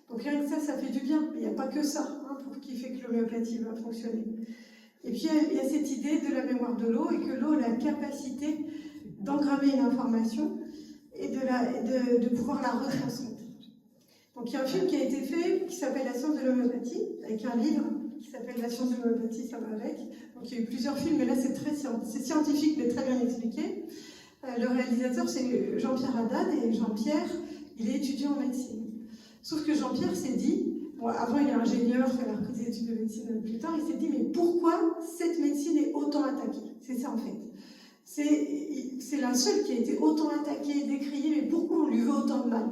Donc rien que ça fait du bien. Il n'y a pas que ça qui fait que l'homéopathie va fonctionner. Et puis il y a cette idée de la mémoire de l'eau, et que l'eau a la capacité d'engrammer une information et de pouvoir la retransmettre. Donc il y a un film qui a été fait qui s'appelle La science de l'homéopathie, avec un livre qui s'appelle La science de l'homéopathie, ça va avec. Donc il y a eu plusieurs films, mais là c'est scientifique, mais très bien expliqué. Le réalisateur, c'est Jean-Pierre Haddad, et Jean-Pierre, il est étudiant en médecine. Sauf que Jean-Pierre s'est dit, bon, avant il est ingénieur, il a repris des études de médecine plus tard, il s'est dit, mais pourquoi cette médecine est autant attaquée? C'est ça en fait. C'est la seule qui a été autant attaquée, décriée, mais pourquoi on lui veut autant de mal?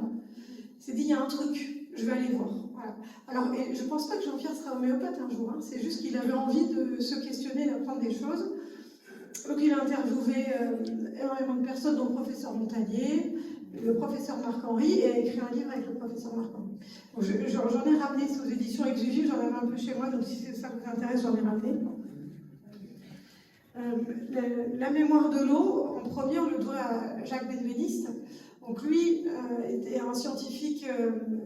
Il s'est dit, il y a un truc, je vais aller voir. Voilà. Alors, je ne pense pas que Jean-Pierre sera homéopathe un jour, hein. C'est juste qu'il avait envie de se questionner, d'apprendre des choses. Donc il a interviewé énormément de personnes, dont le professeur Montagnier, le professeur Marc-Henri, et a écrit un livre avec le professeur Marc-Henri. J'en ai ramené aux éditions Exuvives, j'en avais un peu chez moi, donc si ça vous intéresse, j'en ai ramené. La mémoire de l'eau, en premier, on le doit à Jacques Benveniste. Donc lui était un scientifique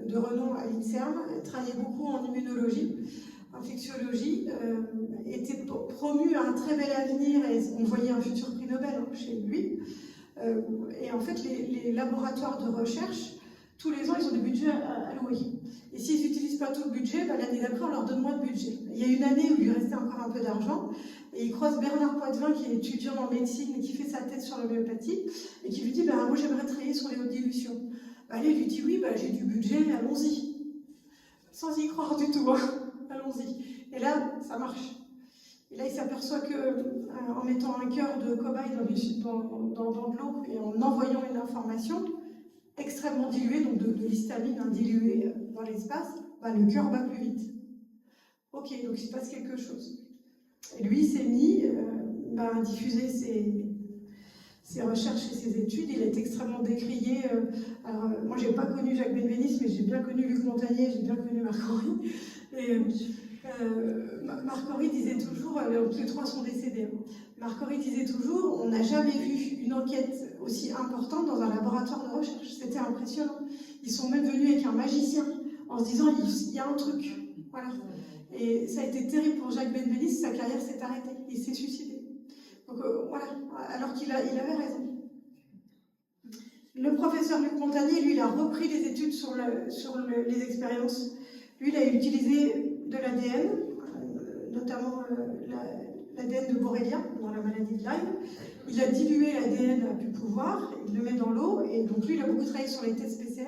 de renom à l'INSERM, travaillait beaucoup en immunologie, infectiologie, était promu à un très bel avenir, et on voyait un futur prix Nobel chez lui. Et en fait, les laboratoires de recherche, tous les ans, ils ont des budgets alloués. Et s'ils n'utilisent pas tout le budget, l'année d'après, on leur donne moins de budget. Il y a une année où il lui restait encore un peu d'argent, et il croise Bernard Poitvin, qui est étudiant en médecine et qui fait sa thèse sur l'homéopathie, et qui lui dit moi j'aimerais travailler sur les hautes dilutions. Lui, il lui dit oui, j'ai du budget, allons-y. Sans y croire du tout, allons-y. Et là, ça marche. Et là, il s'aperçoit qu'en mettant un cœur de cobaye dans de l'eau et en envoyant une information extrêmement diluée, donc de l'histamine diluée dans l'espace, le cœur bat plus vite. Ok, donc il se passe quelque chose. Et lui, il s'est mis à diffuser ses recherches et ses études. Il est extrêmement décrié. Alors, moi, j'ai pas connu Jacques Benveniste, mais j'ai bien connu Luc Montagnier, j'ai bien connu Marc-Henri. Et Marc-Henri disait toujours, tous les trois sont décédés, Marc-Henri disait toujours, on n'a jamais vu une enquête aussi importante dans un laboratoire de recherche. C'était impressionnant. Ils sont même venus avec un magicien, en se disant, il y a un truc. Voilà. Et ça a été terrible pour Jacques Benveniste, sa carrière s'est arrêtée, il s'est suicidé. Donc voilà, alors qu'il avait raison. Le professeur Luc Montagnier, lui, il a repris les études sur les expériences. Lui, il a utilisé de l'ADN, notamment l'ADN de Borrelia, dans la maladie de Lyme. Il a dilué l'ADN à plus pouvoir, il le met dans l'eau, et donc lui, il a beaucoup travaillé sur les tests PCR,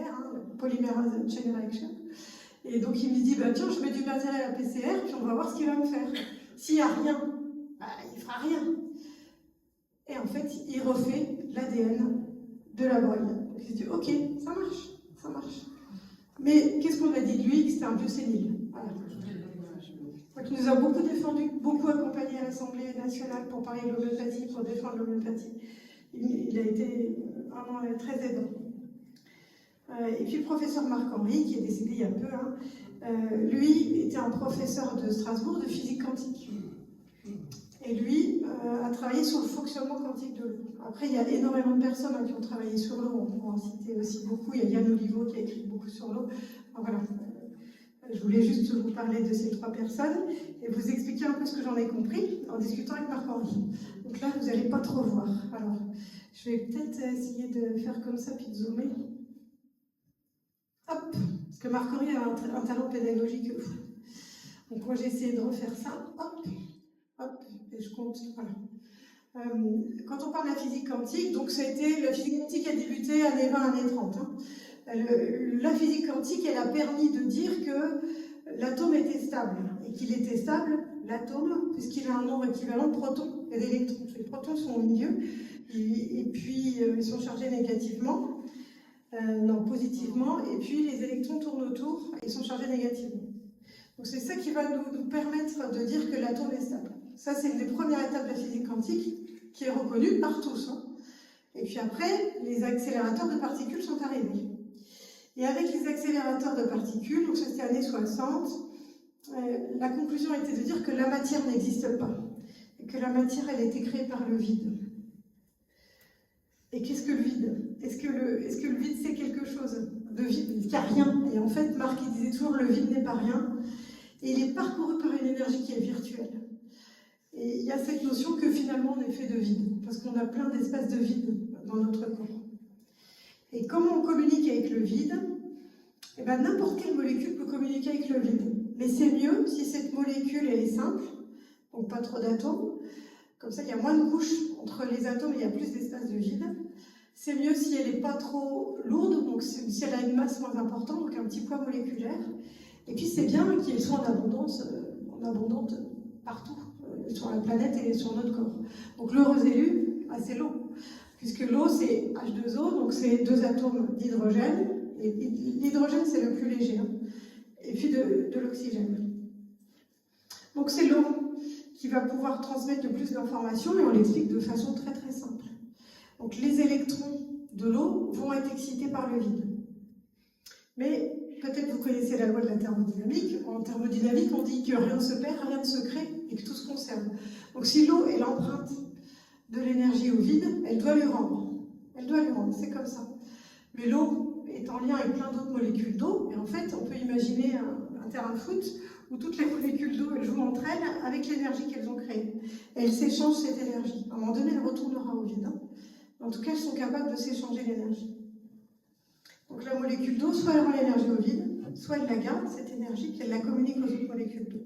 Polymerase Chain Reaction. Et donc il me dit, tiens, je mets du matériel à PCR, puis on va voir ce qu'il va me faire. S'il n'y a rien, bah, il ne fera rien. Et en fait, il refait l'ADN de la brogne. Donc il se dit, ok, ça marche, ça marche. Mais qu'est-ce qu'on a dit de lui? Que c'était un vieux sénile. Voilà. Donc il nous a beaucoup défendu, beaucoup accompagné à l'Assemblée nationale pour parler de l'homéopathie, pour défendre l'homéopathie. Il a été vraiment très aidant. Et puis le professeur Marc-Henri, qui est décédé il y a peu, lui était un professeur de Strasbourg de physique quantique. Et lui a travaillé sur le fonctionnement quantique de l'eau. Après, il y a énormément de personnes qui ont travaillé sur l'eau, on pourra en citer aussi beaucoup. Il y a Yann Olivo qui a écrit beaucoup sur l'eau. Voilà. Je voulais juste vous parler de ces 3 personnes et vous expliquer un peu ce que j'en ai compris en discutant avec Marc-Henri. Donc là, vous n'allez pas trop voir. Alors, je vais peut-être essayer de faire comme ça puis de zoomer. Hop, parce que Marc-Henri a un talent pédagogique fou. Donc moi, j'ai essayé de refaire ça. Hop, hop, et je compte. Voilà. Quand on parle de la physique quantique, donc ça a été, la physique quantique a débuté années 20, années 30. La physique quantique, elle a permis de dire que l'atome était stable. Et qu'il était stable, l'atome, puisqu'il a un nombre équivalent de protons et d'électrons. Les protons sont au milieu, et puis ils sont chargés négativement, non, positivement, et puis les électrons tournent autour, et ils sont chargés négativement. Donc c'est ça qui va nous permettre de dire que l'atome est stable. Ça, c'est une des premières étapes de la physique quantique, qui est reconnue par tous. Et puis après, les accélérateurs de particules sont arrivés. Et avec les accélérateurs de particules, donc ça c'était années 60, la conclusion était de dire que la matière n'existe pas. Et que la matière, elle a été créée par le vide. Et qu'est-ce que le vide? Est-ce que le vide, c'est quelque chose de vide? Il n'y a rien. Et en fait, Marc, il disait toujours, le vide n'est pas rien. Et il est parcouru par une énergie qui est virtuelle. Et il y a cette notion que finalement, on est fait de vide. Parce qu'on a plein d'espaces de vide dans notre corps. Et comment on communique avec le vide? Eh bien, n'importe quelle molécule peut communiquer avec le vide. Mais c'est mieux si cette molécule, elle est simple, donc pas trop d'atomes. Comme ça, il y a moins de couches entre les atomes et il y a plus d'espace de vide. C'est mieux si elle n'est pas trop lourde, donc si elle a une masse moins importante, donc un petit poids moléculaire. Et puis, c'est bien qu'elle soit en abondance partout, sur la planète et sur notre corps. Donc, l'heureux élu, c'est l'eau. Puisque l'eau, c'est H2O, donc c'est 2 atomes d'hydrogène. Et l'hydrogène, c'est le plus léger. Et puis de l'oxygène. Donc c'est l'eau qui va pouvoir transmettre le plus d'informations, et on l'explique de façon très très simple. Donc les électrons de l'eau vont être excités par le vide. Mais peut-être vous connaissez la loi de la thermodynamique. En thermodynamique, on dit que rien ne se perd, rien ne se crée, et que tout se conserve. Donc si l'eau est l'empreinte de l'énergie au vide, elle doit lui rendre. Elle doit lui rendre, c'est comme ça. Mais l'eau est en lien avec plein d'autres molécules d'eau, et en fait, on peut imaginer un terrain de foot où toutes les molécules d'eau, elles jouent entre elles avec l'énergie qu'elles ont créée. Et elles s'échangent cette énergie. À un moment donné, elle retournera au vide. En tout cas, elles sont capables de s'échanger l'énergie. Donc la molécule d'eau, soit elle rend l'énergie au vide, soit elle la garde, cette énergie, puis elle la communique aux autres molécules d'eau.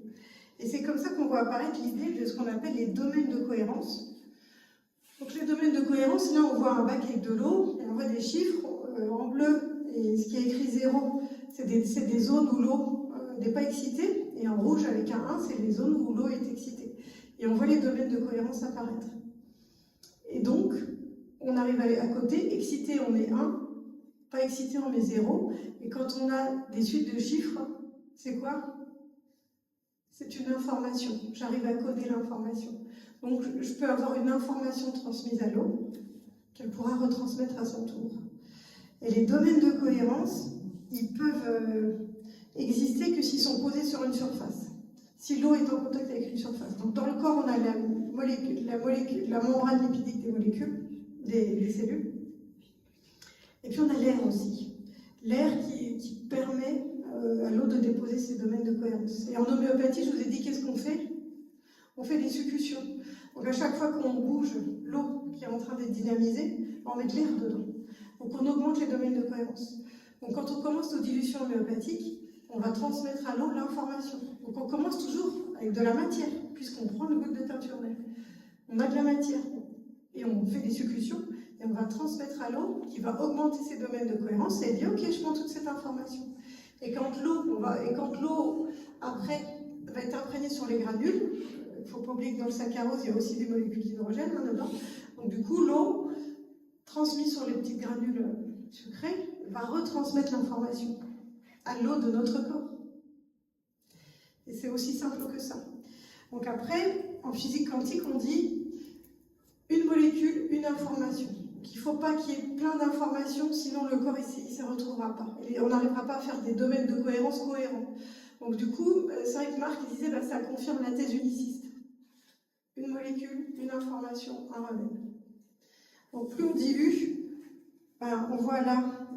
Et c'est comme ça qu'on voit apparaître l'idée de ce qu'on appelle les domaines de cohérence. Donc les domaines de cohérence, là on voit un bac avec de l'eau, et on voit des chiffres en bleu, et ce qui est écrit 0, c'est des zones où l'eau n'est pas excitée, et en rouge avec un 1, c'est les zones où l'eau est excitée. Et on voit les domaines de cohérence apparaître. Et donc, on arrive à côté, excité on met 1, pas excité on met 0, et quand on a des suites de chiffres, c'est quoi? C'est une information. J'arrive à coder l'information. Donc, je peux avoir une information transmise à l'eau qu'elle pourra retransmettre à son tour. Et les domaines de cohérence, ils peuvent exister que s'ils sont posés sur une surface. Si l'eau est en contact avec une surface. Donc, dans le corps, on a la membrane lipidique des molécules, des cellules. Et puis, on a l'air aussi. L'air qui permet à l'eau de déposer ses domaines de cohérence. Et en homéopathie, je vous ai dit qu'est-ce qu'on fait? On fait des succutions. Donc à chaque fois qu'on bouge l'eau qui est en train d'être dynamisée, on met de l'air dedans. Donc on augmente les domaines de cohérence. Donc quand on commence nos dilutions homéopathiques, on va transmettre à l'eau l'information. Donc on commence toujours avec de la matière, puisqu'on prend le goutte de teinture d'air. On a de la matière et on fait des succutions et on va transmettre à l'eau qui va augmenter ses domaines de cohérence et dire ok, je prends toute cette information. Et quand l'eau après va être imprégnée sur les granules, il faut pas oublier que dans le saccharose, il y a aussi des molécules d'hydrogène dedans. Donc du coup, l'eau, transmise sur les petites granules sucrées, va retransmettre l'information à l'eau de notre corps. Et c'est aussi simple que ça. Donc après, en physique quantique, on dit une molécule, une information. Il ne faut pas qu'il y ait plein d'informations, sinon le corps il ne se retrouvera pas. Et on n'arrivera pas à faire des domaines de cohérence cohérents. Donc du coup, c'est vrai que Marc disait, ça confirme la thèse uniciste. Une molécule, une information, un remède. Donc plus on dilue, on voit là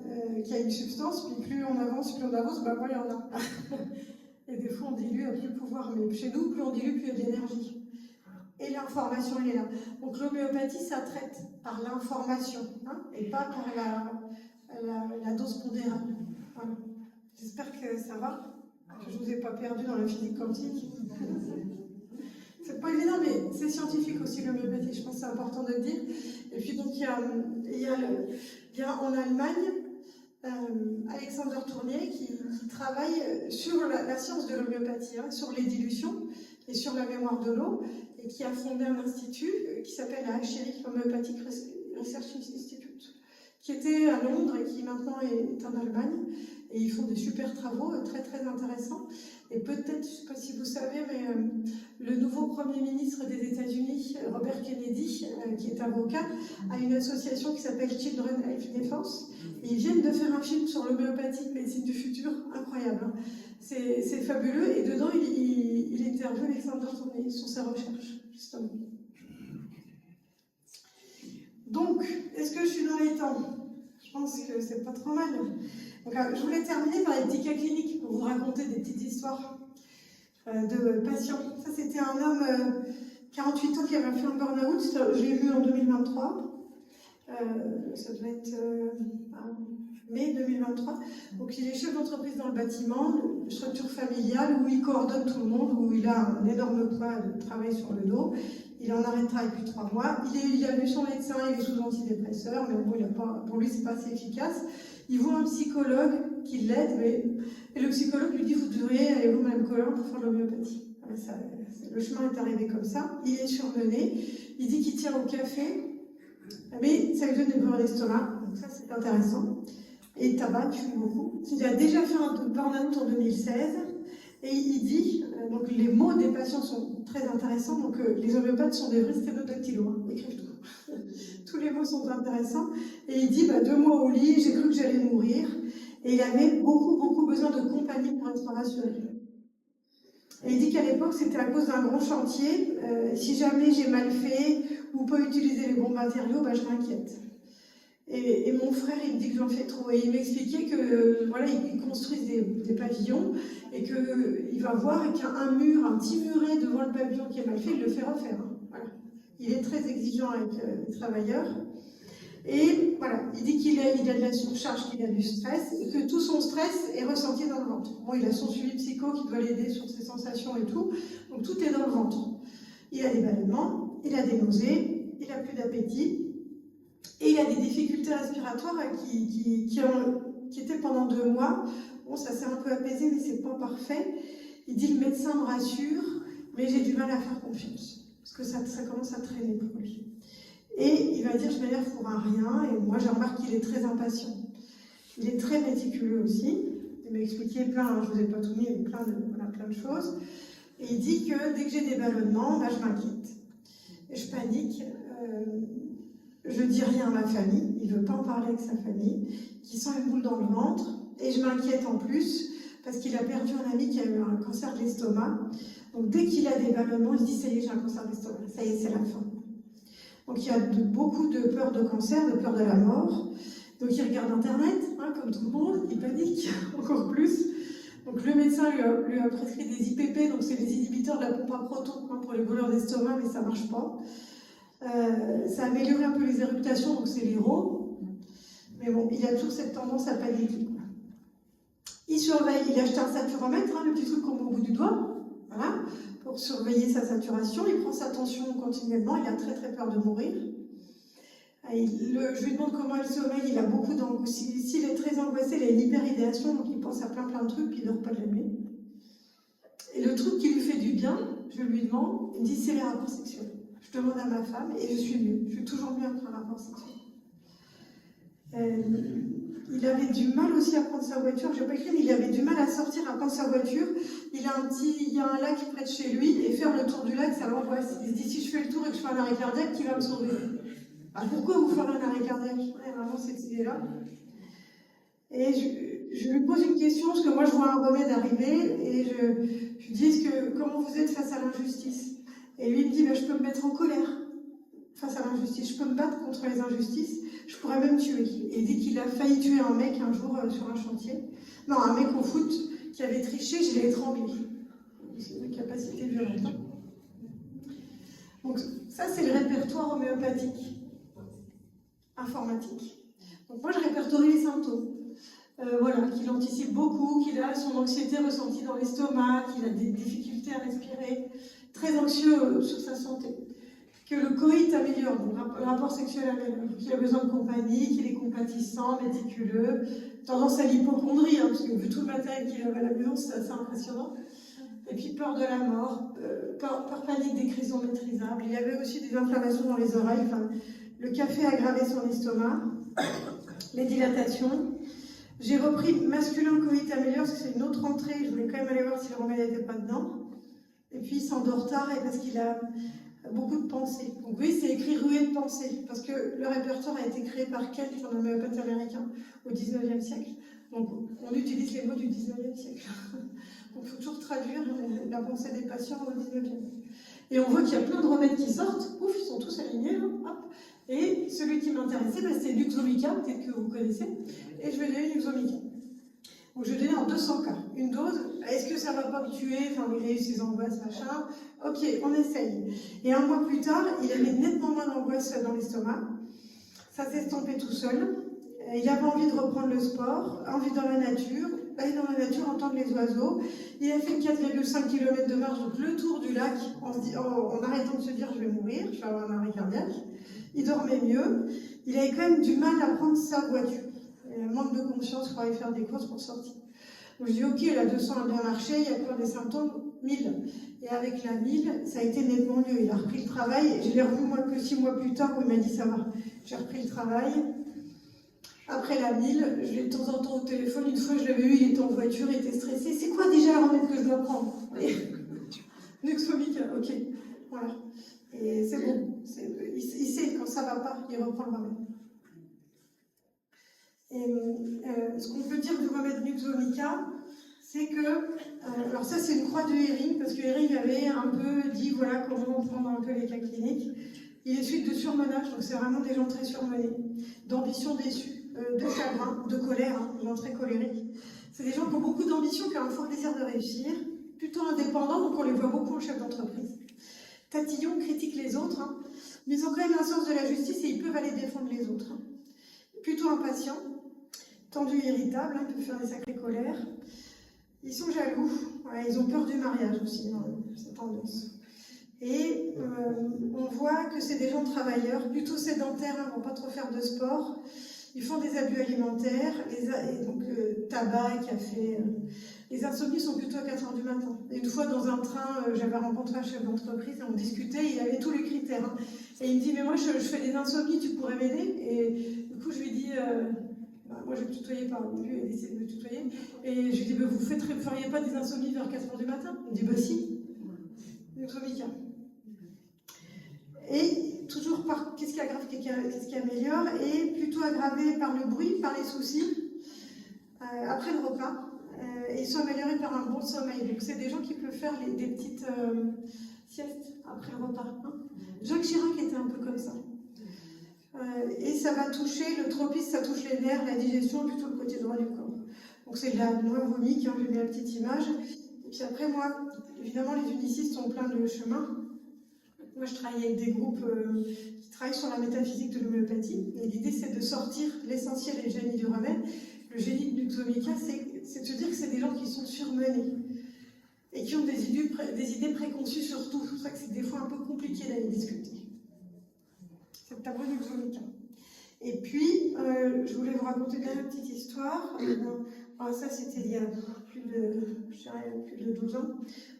qu'il y a une substance, puis plus on avance, moins il y en a. Et des fois on dilue, il n'y a plus de pouvoir, mais chez nous, plus on dilue, plus il y a de l'énergie. Et l'information, elle est là. Donc l'homéopathie, ça traite par l'information, et pas par la dose pondérale. Voilà. J'espère que ça va, que je ne vous ai pas perdu dans la physique quantique. C'est pas évident, mais c'est scientifique aussi l'homéopathie, je pense que c'est important de le dire. Et puis donc il y a en Allemagne Alexander Tournier qui travaille sur la science de l'homéopathie, sur les dilutions et sur la mémoire de l'eau, et qui a fondé un institut qui s'appelle la Escherichia Homeopathic Research Institute, qui était à Londres et qui maintenant est en Allemagne. Et ils font des super travaux très très intéressants. Et peut-être, je ne sais pas si vous savez, mais le nouveau Premier ministre des États-Unis, Robert Kennedy, qui est avocat, a une association qui s'appelle Children Health Defense. Et ils viennent de faire un film sur l'homéopathie, médecine du futur, incroyable. C'est fabuleux. Et dedans, il interviewe Alexander Tournier sur ses recherches, justement. Donc, est-ce que je suis dans les temps? Je pense que c'est pas trop mal. Donc, je voulais terminer par les petits cas cliniques pour vous raconter des petites histoires de patients. Ça, c'était un homme 48 ans qui avait fait un burn-out. Je l'ai vu en 2023. Ça devait être mai 2023. Donc, il est chef d'entreprise dans le bâtiment, une structure familiale où il coordonne tout le monde, où il a un énorme poids de travail sur le dos. Il est en arrêt de travail depuis 3 mois. Il a vu son médecin, il est sous antidépresseur, mais bon, pour lui, c'est pas assez efficace. Il voit un psychologue qui l'aide, et le psychologue lui dit, vous devriez aller voir Mme Collin pour faire de l'homéopathie. Le chemin est arrivé comme ça. Il est surmené. Il dit qu'il tient au café, mais ça lui donne des brûlures d'estomac. Donc ça, c'est intéressant. Et il tabac, il fume beaucoup. Il a déjà fait un burn-out en 2016. Et il dit, donc les mots des patients sont très intéressants, donc les homéopathes sont des vrais sténodactylos, ils écrivent tout. Tous les mots sont intéressants. Et il dit, 2 mois au lit, j'ai cru que j'allais mourir. Et il avait beaucoup besoin de compagnie pour être rassuré. Et il dit qu'à l'époque, c'était à cause d'un gros chantier. Si jamais j'ai mal fait ou pas utilisé les bons matériaux, je m'inquiète. Et mon frère, il me dit que j'en fais trop. Et il m'expliquait que voilà, ils construisent des pavillons et qu'il va voir et qu'il y a un petit muret devant le pavillon qui est mal fait, il le fait refaire. Voilà. Il est très exigeant avec les travailleurs. Et voilà, il dit qu'il a de la surcharge, qu'il a du stress, et que tout son stress est ressenti dans le ventre. Bon, il a son suivi psycho qui doit l'aider sur ses sensations et tout, donc tout est dans le ventre. Il a des ballonnements, il a des nausées, il a plus d'appétit, et il a des difficultés respiratoires qui étaient pendant 2 mois. Bon, ça s'est un peu apaisé, mais c'est pas parfait. Il dit, le médecin me rassure, mais j'ai du mal à faire confiance, parce que ça commence à traîner pour lui. Et il va dire, je m'énerve pour un rien, et moi je remarque qu'il est très impatient. Il est très méticuleux aussi. Il m'a expliqué plein, je ne vous ai pas tout mis, mais plein de choses. Et il dit que dès que j'ai des ballonnements, je m'inquiète. Et je panique. Je dis rien à ma famille, il ne veut pas en parler avec sa famille, qui sent une boule dans le ventre. Et je m'inquiète en plus, parce qu'il a perdu un ami qui a eu un cancer de l'estomac. Donc dès qu'il a des ballonnements, il se dit, ça y est, j'ai un cancer de l'estomac, ça y est, c'est la fin. Donc il y a beaucoup de peur de cancer, de peur de la mort. Donc il regarde Internet, comme tout le monde, il panique encore plus. Donc le médecin lui a prescrit des IPP, donc c'est les inhibiteurs de la pompe à protons pour les brûlures d'estomac, mais ça ne marche pas. Ça a amélioré un peu les éructations, donc c'est l'héros. Mais bon, il a toujours cette tendance à paniquer. Il surveille, il a acheté un saturomètre, le petit truc qu'on met au bout du doigt, voilà, pour surveiller sa saturation. Il prend sa tension continuellement, il a très peur de mourir. Je lui demande comment est le sommeil, il a beaucoup d'angoisse. S'il est très angoissé, il a une hyperidéation, donc il pense à plein de trucs, puis il ne dort pas de la nuit. Et le truc qui lui fait du bien, je lui demande, il me dit c'est les rapports sexuels. Je demande à ma femme et je suis mieux. Je suis toujours mieux après un rapport sexuel. Il avait du mal aussi à prendre sa voiture, je n'ai pas écrit, mais il avait du mal à sortir, à prendre sa voiture. Il y a un lac près de chez lui, et faire le tour du lac, ça l'angoisse. Il se dit, si je fais le tour et que je fais un arrêt cardiaque, qui va me sauver? Ah, pourquoi vous ferez un arrêt cardiaque? Vraiment, cette idée-là. Et je lui pose une question, parce que moi, je vois un remède arriver, et je lui dis, comment vous êtes face à l'injustice? Et lui, il me dit, je peux me mettre en colère face à l'injustice, je peux me battre contre les injustices, je pourrais même tuer. Et il dit qu'il a failli tuer un mec un jour sur un chantier. Non, un mec au foot qui avait triché, je l'ai étranglé. C'est une capacité violente. Donc ça, c'est le répertoire homéopathique, informatique. Donc moi, je répertorie les symptômes. Voilà, qu'il anticipe beaucoup, qu'il a son anxiété ressentie dans l'estomac, qu'il a des difficultés à respirer, très anxieux sur sa santé. Que le coït améliore, donc le rapport sexuel améliore, qu'il a besoin de compagnie, qu'il est compatissant, méticuleux, tendance à l'hypocondrie, parce que vu tout le matériel qu'il avait à la maison, c'est assez impressionnant. Et puis peur de la mort, peur panique des crises non maîtrisables. Il y avait aussi des inflammations dans les oreilles, enfin, le café a aggravé son estomac, les dilatations. J'ai repris masculin coït améliore, parce que c'est une autre entrée, je voulais quand même aller voir si le remède n'était pas dedans. Et puis il s'endort tard, et parce qu'il a beaucoup de pensées. Donc oui, c'est écrit ruée de pensées, parce que le répertoire a été créé par Kent, un homéopathe américain, au 19e siècle. Donc on utilise les mots du 19e siècle. Donc il faut toujours traduire la pensée des patients au 19e. Et on voit qu'il y a plein de remèdes qui sortent, ouf, ils sont tous alignés, là, hop. Et celui qui m'intéressait, c'était Luxomica, peut-être que vous connaissez, et je vais donner Luxomica. Donc je vais donner en 200 cas, une dose. Est-ce que ça va pas me tuer? Enfin, il a eu ses angoisses, machin. Ok, on essaye. Et un mois plus tard, il avait nettement moins d'angoisse dans l'estomac. Ça s'est estompé tout seul. Il avait envie de reprendre le sport, envie dans la nature, aller dans la nature, entendre les oiseaux. Il a fait 4,5 km de marche, donc le tour du lac, en arrêtant de se dire je vais mourir, je vais avoir un arrêt cardiaque. Il dormait mieux. Il avait quand même du mal à prendre sa voiture. Manque de confiance pour aller faire des courses pour sortir. Donc je dis ok, la 200 a bien marché, il y a peur des symptômes, 1000. Et avec la 1000, ça a été nettement mieux. Il a repris le travail. Je l'ai revu moi que 6 mois plus tard où il m'a dit ça va. J'ai repris le travail. Après la 1000, je l'ai de temps en temps au téléphone. Une fois je l'avais eu, il était en voiture, il était stressé. C'est quoi déjà le remède que je dois prendre? Luxomica, ok. Voilà. Et c'est bon. Il sait quand ça va pas, il reprend le remède. Et ce qu'on peut dire du remède Luxomica, c'est que, alors ça c'est une croix de Hering, parce que Hering avait un peu dit voilà comment prendre un peu les cas cliniques. Il est suite de surmenage, donc c'est vraiment des gens très surmenés, d'ambition déçue, de chagrin, de colère, des gens très colériques. C'est des gens qui ont beaucoup d'ambition, qui ont un fort désir de réussir, plutôt indépendants, donc on les voit beaucoup en chef d'entreprise. Tatillons, critiquent les autres, mais ils ont quand même un sens de la justice et ils peuvent aller défendre les autres. Plutôt impatients, tendus, irritables, ils peuvent faire des sacrées colères. Ils sont jaloux, ils ont peur du mariage aussi, cette tendance. Et on voit que c'est des gens travailleurs, plutôt sédentaires, ne vont pas trop faire de sport. Ils font des abus alimentaires, donc tabac, café. Les insomnies sont plutôt à 4h du matin. Et une fois dans un train, j'avais rencontré un chef d'entreprise et on discutait, il avait tous les critères. Et il me dit, mais moi je fais des insomnies, tu pourrais m'aider? Et du coup je lui dis, moi je vais me tutoyer par lui, il a décidé de me tutoyer. Et je lui dis, vous ne feriez pas des insomnies vers 4h du matin? Il me dit, bah si. Luxomica. Et toujours par qu'est-ce qui aggrave, qu'est-ce qui améliore, et plutôt aggravé par le bruit, par les soucis, après le repas, et ils sont améliorés par un bon sommeil. Donc c'est des gens qui peuvent faire des petites siestes après le repas. Jacques Chirac était un peu comme ça. Et ça va toucher, le tropisme, ça touche les nerfs, la digestion, plutôt le côté droit du corps. Donc c'est de la noix vomique, j'ai mis la petite image. Et puis après, moi, évidemment, les unicistes ont plein de chemins. Moi, je travaille avec des groupes qui travaillent sur la métaphysique de l'homéopathie. Et l'idée, c'est de sortir l'essentiel et le génie du remède. Le génie de Luxomica, c'est de se dire que c'est des gens qui sont surmenés et qui ont des idées préconçues sur tout. C'est pour ça que c'est des fois un peu compliqué d'aller discuter. C'est le tableau de Luxomica. Et puis, je voulais vous raconter une petite histoire. Alors ça, c'était il y a plus de 12 ans.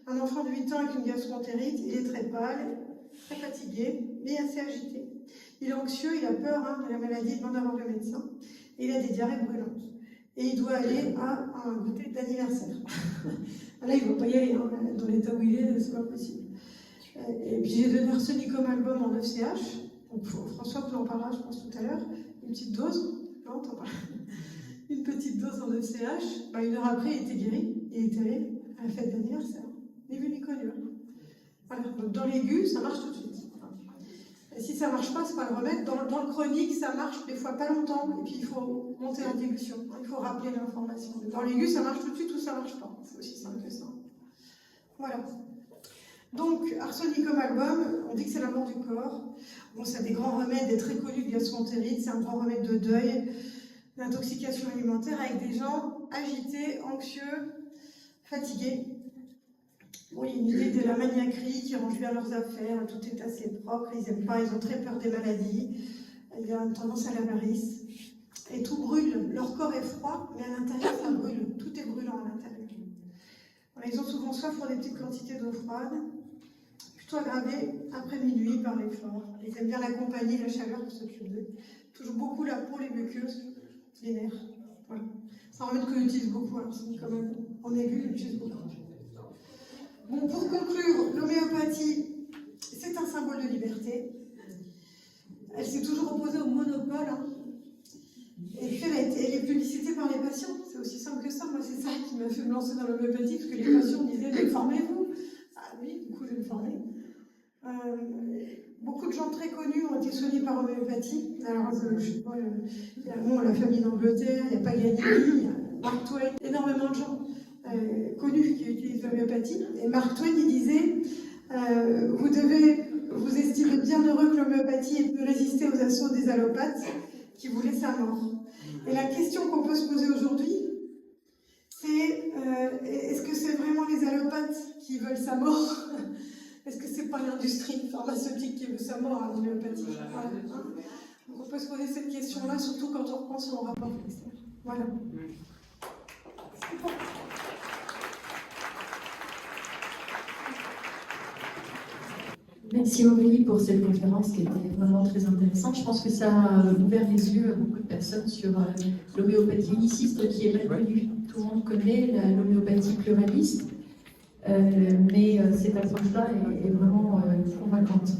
Un enfant de 8 ans avec une gastroentérite, il est très pâle, très fatigué, mais assez agité. Il est anxieux, il a peur de la maladie, il demande à voir le médecin. Et il a des diarrhées brûlantes. Et il doit aller à un goûter d'anniversaire. Là, il ne va pas y aller, dans l'état où il est, c'est pas possible. Et puis j'ai donné Arsenicum Album en 9CH. Donc, François vous en parlera, je pense, tout à l'heure. Une petite dose. Non, t'en parles. Une petite dose en 9CH. Une heure après, il était guéri. Il est allé à la fête d'anniversaire. Ni vu ni connu. Voilà. Donc, dans l'aigu, ça marche tout de suite. Et si ça ne marche pas, c'est pas le remède. Dans le chronique, ça marche des fois pas longtemps. Et puis il faut monter en dilution. Il faut rappeler l'information. Dans l'aigu, ça marche tout de suite ou ça ne marche pas. C'est aussi simple que ça. Voilà. Donc, Arsenicum Album, on dit que c'est l'amour du corps. Bon, c'est des grands remèdes, des très connus de gastroentérite. C'est un grand remède de deuil, d'intoxication alimentaire avec des gens agités, anxieux, fatigués. Bon, il y a une idée de la maniaquerie qui range bien leurs affaires, tout est assez propre, ils n'aiment pas, ils ont très peur des maladies, il y a une tendance à l'avarice. Et tout brûle, leur corps est froid, mais à l'intérieur ça brûle, tout est brûlant à l'intérieur. Voilà, ils ont souvent soif pour des petites quantités d'eau froide, plutôt aggravées après minuit par l'effort. Ils aiment bien la compagnie, la chaleur qui s'occupe d'eux. Touche beaucoup la peau, les muqueuses, les nerfs. Voilà. C'est un remède qu'on utilise beaucoup, quand même, on a vu, on l'utilise beaucoup. Bon, pour conclure, l'homéopathie, c'est un symbole de liberté. Elle s'est toujours opposée au monopole. Et puis elle est publicitée par les patients. C'est aussi simple que ça. Moi, c'est ça qui m'a fait me lancer dans l'homéopathie, parce que les patients disaient, mais formez-vous. Ah oui, du coup, je vais me former. Beaucoup de gens très connus ont été soignés par l'homéopathie. Alors, je sais pas, il y a la famille d'Angleterre, il y a Paganini, il y a Mark Twain, énormément de gens connus qui utilisent l'homéopathie. Et Mark Twain, il disait vous devez vous estimer bien heureux que l'homéopathie ait pu résister aux assauts des allopathes qui voulaient sa mort. Et la question qu'on peut se poser aujourd'hui, c'est est-ce que c'est vraiment les allopathes qui veulent sa mort? Est-ce que c'est pas l'industrie pharmaceutique qui veut sa mort à l'homéopathie? Voilà, Donc on peut se poser cette question-là, surtout quand on repense au rapport externe. Voilà. Merci Aurélie pour cette conférence qui était vraiment très intéressante. Je pense que ça a ouvert les yeux à beaucoup de personnes sur l'homéopathie uniciste qui est mal connue. Tout le monde connaît l'homéopathie pluraliste, mais cette approche-là est vraiment convaincante.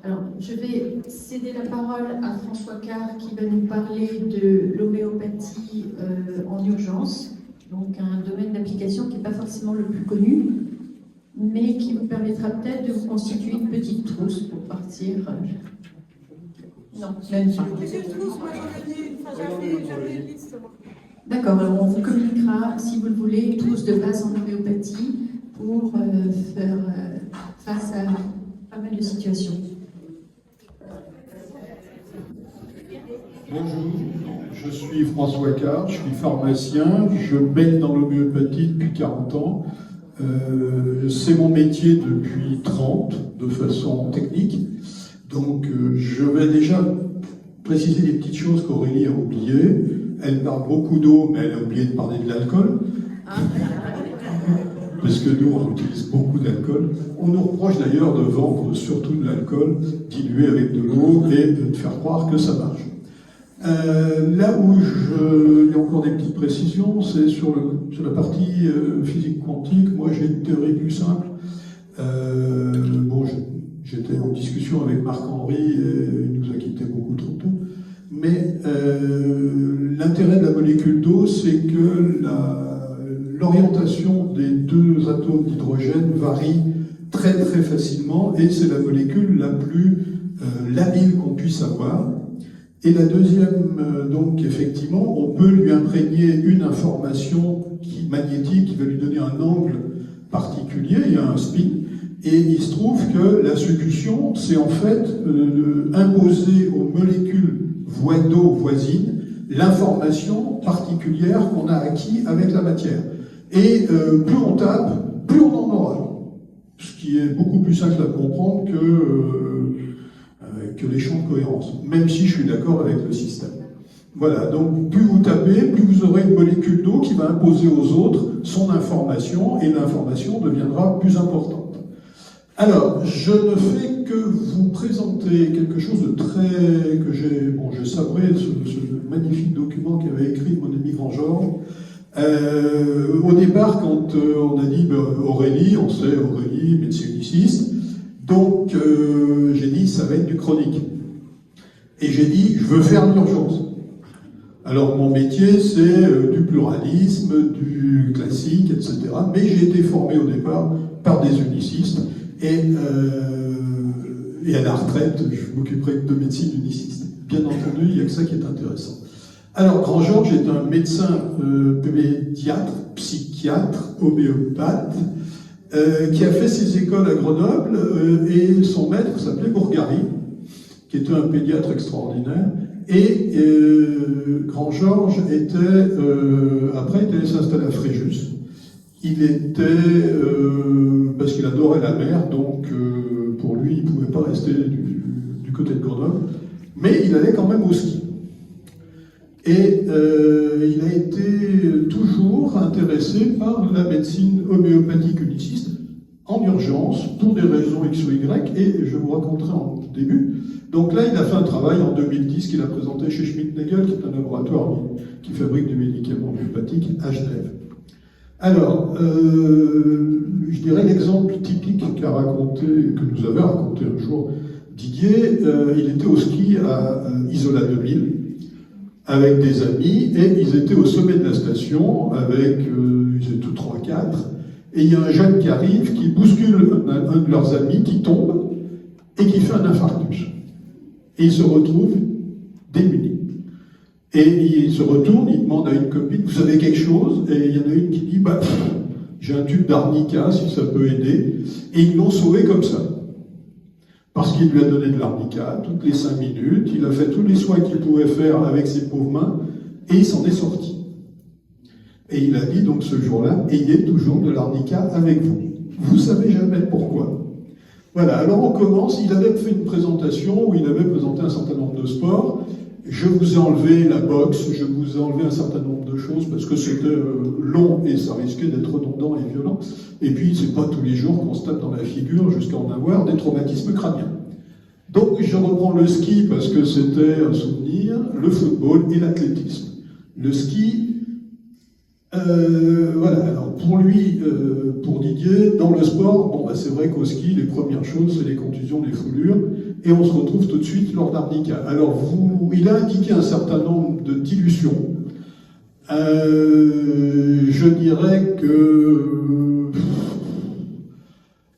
Alors, je vais céder la parole à François Carr qui va nous parler de l'homéopathie en urgence, donc un domaine d'application qui n'est pas forcément le plus connu, mais qui vous permettra peut-être de vous constituer une petite trousse pour partir. Non, même pas. D'accord, alors on vous communiquera, si vous le voulez, une trousse de base en homéopathie pour faire face à pas mal de situations. Bonjour, je suis François Carr, je suis pharmacien, je baigne dans l'homéopathie depuis 40 ans. C'est mon métier depuis 30, de façon technique. Donc je vais déjà préciser des petites choses qu'Aurélie a oubliées. Elle parle beaucoup d'eau, mais elle a oublié de parler de l'alcool. Parce que nous, on utilise beaucoup d'alcool. On nous reproche d'ailleurs de vendre surtout de l'alcool dilué avec de l'eau et de faire croire que ça marche. Là où il y a encore des petites précisions, c'est sur la partie physique quantique. Moi, j'ai une théorie plus simple. J'étais en discussion avec Marc-Henri et il nous a quittés beaucoup trop tôt. Mais l'intérêt de la molécule d'eau, c'est que l'orientation des deux atomes d'hydrogène varie très très facilement et c'est la molécule la plus labile qu'on puisse avoir. Et la deuxième, donc effectivement, on peut lui imprégner une information magnétique qui va lui donner un angle particulier, il y a un spin, et il se trouve que la solution, c'est en fait imposer aux molécules d'eau voisines l'information particulière qu'on a acquis avec la matière. Et plus on tape, plus on en aura. Ce qui est beaucoup plus simple à comprendre que les champs de cohérence, même si je suis d'accord avec le système. Voilà, donc plus vous tapez, plus vous aurez une molécule d'eau qui va imposer aux autres son information, et l'information deviendra plus importante. Alors, je ne fais que vous présenter quelque chose de très... que j'ai... Bon, j'ai sabré ce magnifique document qu'avait écrit mon ami Grand-Georges. Au départ, quand on a dit Aurélie, on sait Aurélie, médecin uniciste, donc j'ai dit ça va être du chronique. Et j'ai dit, je veux faire l'urgence. Alors mon métier, c'est du pluralisme, du classique, etc. Mais j'ai été formé au départ par des unicistes, et à la retraite, je m'occuperai de médecine uniciste. Bien entendu, il n'y a que ça qui est intéressant. Alors, Grand-Georges est un médecin pédiatre, psychiatre, homéopathe, qui a fait ses écoles à Grenoble, et son maître s'appelait Bourgari, qui était un pédiatre extraordinaire. Et Grand-Georges après, il allé s'installer à Fréjus. Il était, parce qu'il adorait la mer, donc pour lui, il ne pouvait pas rester du côté de Grenoble, mais il allait quand même au ski. Et il a été toujours intéressé par la médecine homéopathique uniciste, en urgence, pour des raisons X ou Y, et je vous raconterai en début. Donc là, il a fait un travail en 2010 qu'il a présenté chez Schmidt-Nagel, qui est un laboratoire qui fabrique des médicaments homéopathiques à Genève. Alors, je dirais l'exemple typique que nous avait raconté un jour Didier. Il était au ski à Isola 2000 avec des amis, et ils étaient au sommet de la station avec, ils étaient tous 3-4, et il y a un jeune qui arrive, qui bouscule un de leurs amis, qui tombe, et qui fait un infarctus. Et il se retrouve démuni. Et il se retourne, il demande à une copine, vous avez quelque chose? Et il y en a une qui dit, j'ai un tube d'arnica, si ça peut aider. Et ils l'ont sauvé comme ça. Parce qu'il lui a donné de l'arnica toutes les 5 minutes, il a fait tous les soins qu'il pouvait faire avec ses pauvres mains, et il s'en est sorti. Et il a dit donc ce jour-là, ayez toujours de l'arnica avec vous. Vous savez jamais pourquoi. Voilà, alors on commence. Il avait fait une présentation où il avait présenté un certain nombre de sports. Je vous ai enlevé la boxe, je vous ai enlevé un certain nombre de choses parce que c'était long et ça risquait d'être redondant et violent. Et puis, c'est pas tous les jours qu'on se tape dans la figure jusqu'à en avoir des traumatismes crâniens. Donc, je reprends le ski parce que c'était un souvenir, le football et l'athlétisme. Le ski, voilà, alors pour lui, pour Didier, dans le sport, c'est vrai qu'au ski, les premières choses, c'est les contusions, les foulures, et on se retrouve tout de suite lors d'arnica. Alors, il a indiqué un certain nombre de dilutions. Je dirais que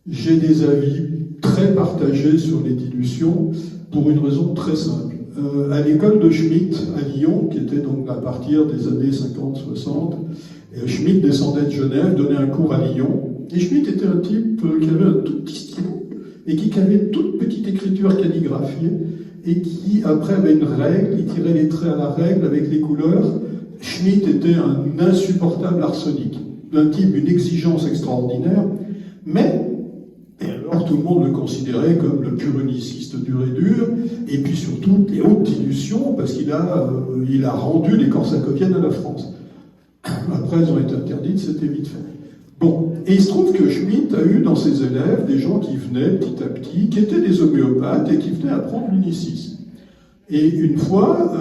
j'ai des avis très partagés sur les dilutions, pour une raison très simple. À l'école de Schmidt à Lyon, qui était donc à partir des années 50-60, Schmidt descendait de Genève, donnait un cours à Lyon, et Schmidt était un type qui avait un tout petit stylo, et qui avait une toute petite écriture calligraphiée, et qui après avait une règle, il tirait les traits à la règle avec les couleurs. Schmidt était un insupportable arsenic, d'un type d'une exigence extraordinaire, mais alors tout le monde le considérait comme le pur uniciste dur et dur, et puis surtout les hautes dilutions, parce qu'il a rendu les corsacoviennes à la France. Après, elles ont été interdites, c'était vite fait. Bon, et il se trouve que Schmidt a eu dans ses élèves des gens qui venaient petit à petit, qui étaient des homéopathes et qui venaient apprendre l'unicisme. Et une fois,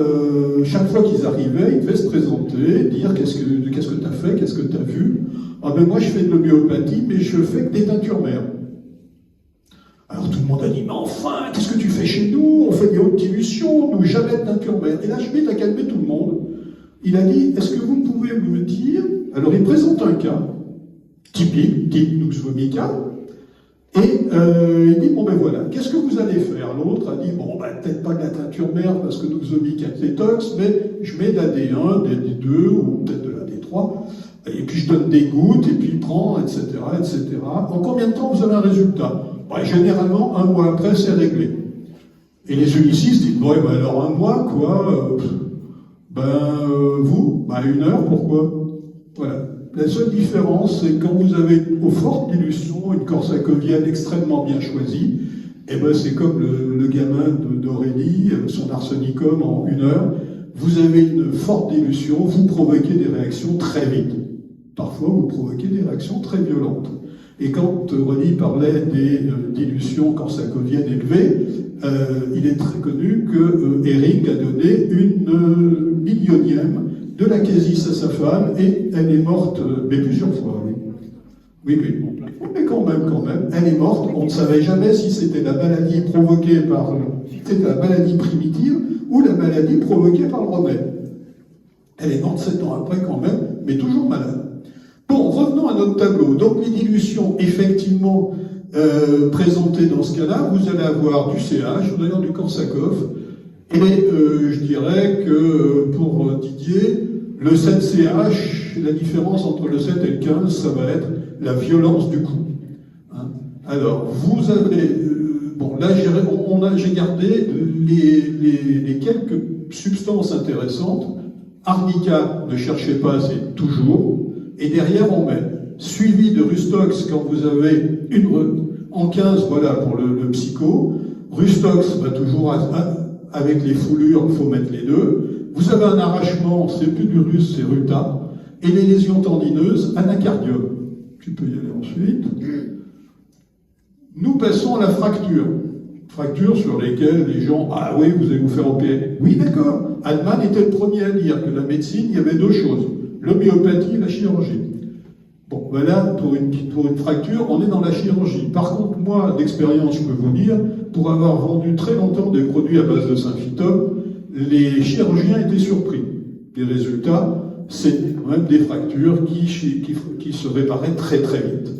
chaque fois qu'ils arrivaient, ils devaient se présenter, dire qu'est-ce que tu as fait, qu'est-ce que tu as vu. Ah ben moi je fais de l'homéopathie, mais je fais que des teintures mères. Alors tout le monde a dit, mais enfin, qu'est-ce que tu fais chez nous? On fait des hautes dilutions, nous jamais de teinture mère. Et là Schmidt a calmé tout le monde. Il a dit, est-ce que vous pouvez me dire... Alors il présente un cas, typique, type Nux vomica, et il dit, bon ben voilà, qu'est-ce que vous allez faire? L'autre a dit, bon ben peut-être pas de la teinture mère parce que Nux vomica c'est tox, mais je mets de la D1, de la D2 ou peut-être de la D3, et puis je donne des gouttes, et puis il prend, etc., etc. En combien de temps vous avez un résultat? Ben, généralement, un mois après, c'est réglé. Et les unicistes, ils disent, ouais, ben alors un mois, quoi, vous, 1 heure, pourquoi? Voilà. La seule différence, c'est quand vous avez aux fortes dilutions une corsacovienne extrêmement bien choisie, et ben c'est comme le gamin d'Aurélie, son arsenicum en 1 heure, vous avez une forte dilution, vous provoquez des réactions très vite. Parfois, vous provoquez des réactions très violentes. Et quand René parlait des dilutions corsacoviennes élevées, il est très connu que Hering a donné une millionième de la casis à sa femme et elle est morte, mais plusieurs fois. Oui. Mais quand même, elle est morte. On ne savait jamais si c'était la maladie provoquée par la maladie primitive ou la maladie provoquée par le remède. Elle est morte 7 ans après quand même, mais toujours malade. Bon, revenons à notre tableau. Donc les dilutions, effectivement, présentées dans ce cas-là, vous allez avoir du CH, vous allez avoir du Korsakov, et je dirais que pour Didier, le 7CH, la différence entre le 7 et le 15, ça va être la violence du coup. Hein? Alors, vous avez... bon, là, j'ai gardé les quelques substances intéressantes. Arnica, ne cherchez pas, c'est toujours. Et derrière, on met suivi de Rustox quand vous avez en 15, voilà, pour le psycho. Rustox, bah, toujours avec les foulures, il faut mettre les deux. Vous avez un arrachement, c'est plus du Rus, c'est Ruta. Et les lésions tendineuses, anacardium. Tu peux y aller ensuite. Nous passons à la fracture. Fractures sur lesquelles les gens, ah oui, vous allez vous faire opérer. Oui, d'accord. Hahnemann était le premier à dire que la médecine, il y avait deux choses. L'homéopathie et la chirurgie. Bon, voilà, pour une fracture, on est dans la chirurgie. Par contre, moi, d'expérience, je peux vous dire, pour avoir vendu très longtemps des produits à base de Symphytum, les chirurgiens étaient surpris. Les résultats, c'est quand même des fractures qui se réparaient très très vite.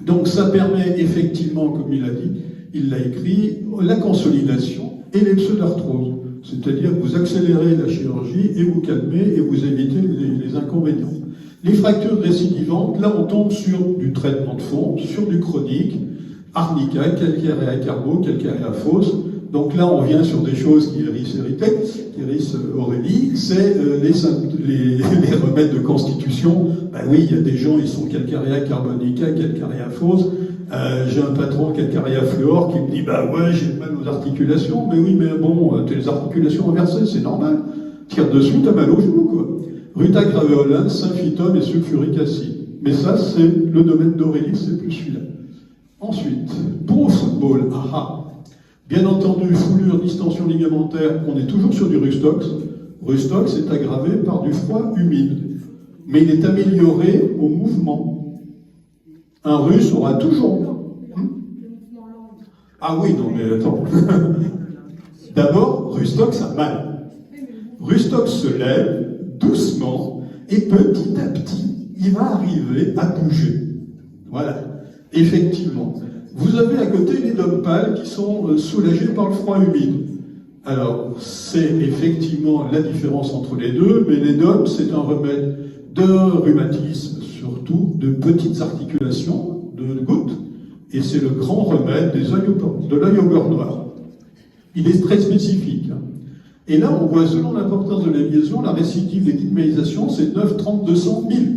Donc ça permet effectivement, comme il l'a écrit, la consolidation et les pseudarthroses. C'est-à-dire que vous accélérez la chirurgie et vous calmez et vous évitez les inconvénients. Les fractures récidivantes, là on tombe sur du traitement de fond, sur du chronique, arnica, calcaria carbo, calcaria fosse. Donc là on vient sur des choses qui hérissent Aurélie, c'est les remèdes de constitution. Ben oui, il y a des gens, ils sont calcaria carbonica, calcaria fosse. J'ai un patron calcaria fluor qui me dit bah ouais, j'ai mal aux articulations. Mais oui, mais bon, tes articulations inversées, c'est normal. Tire dessus, t'as mal aux genoux, quoi. Rutagraveolin, Symphytum et sulfurique acide. Mais ça, c'est le domaine d'Aurélie, c'est plus celui-là. Ensuite, pour le football, bien entendu, foulure, distension ligamentaire, on est toujours sur du Rustox. Rustox est aggravé par du froid humide. Mais il est amélioré au mouvement. Un Russe aura toujours... Ah oui, non mais attends. D'abord, Rustox a mal. Rustox se lève doucement et petit à petit, il va arriver à bouger. Voilà. Effectivement. Vous avez à côté les dômes pâles qui sont soulagés par le froid humide. Alors, c'est effectivement la différence entre les deux, mais les dômes, c'est un remède de rhumatisme, surtout de petites articulations, de gouttes, et c'est le grand remède de l'œil au beurre noir. Il est très spécifique. Et là, on voit, selon l'importance de la liaison, la récidive des dimélisations, c'est 9, 30, 200, 1000,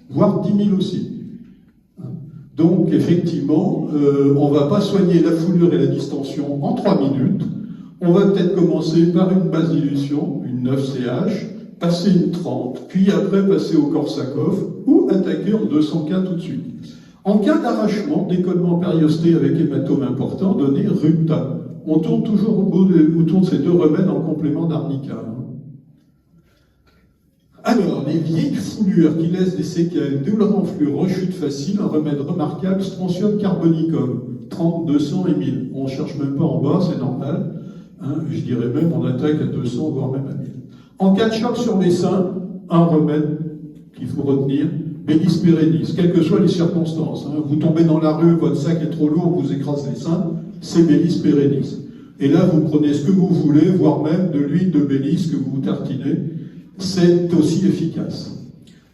voire 10 000 aussi. Donc, effectivement, on ne va pas soigner la foulure et la distension en 3 minutes. On va peut-être commencer par une basse dilution, une 9CH, passer une 30, puis après passer au Korsakov, ou attaquer en 200K tout de suite. En cas d'arrachement, décollement périosté avec hématome important, donner Ruta. On tourne toujours autour de ces deux remèdes en complément d'arnica. Alors, les vieilles foulures qui laissent des séquelles, douleur en flux, rechute facile, un remède remarquable, strontium carbonicum, 30, 200 et 1000. On ne cherche même pas en bas, c'est normal. Je dirais même, on attaque à 200, voire même à 1000. En cas de choc sur les seins, un remède qu'il faut retenir, Bellis pérennis, quelles que soient les circonstances. Vous tombez dans la rue, votre sac est trop lourd, vous écrase les seins, c'est Bellis pérennis. Et là, vous prenez ce que vous voulez, voire même de l'huile de Bellis que vous tartinez, c'est aussi efficace.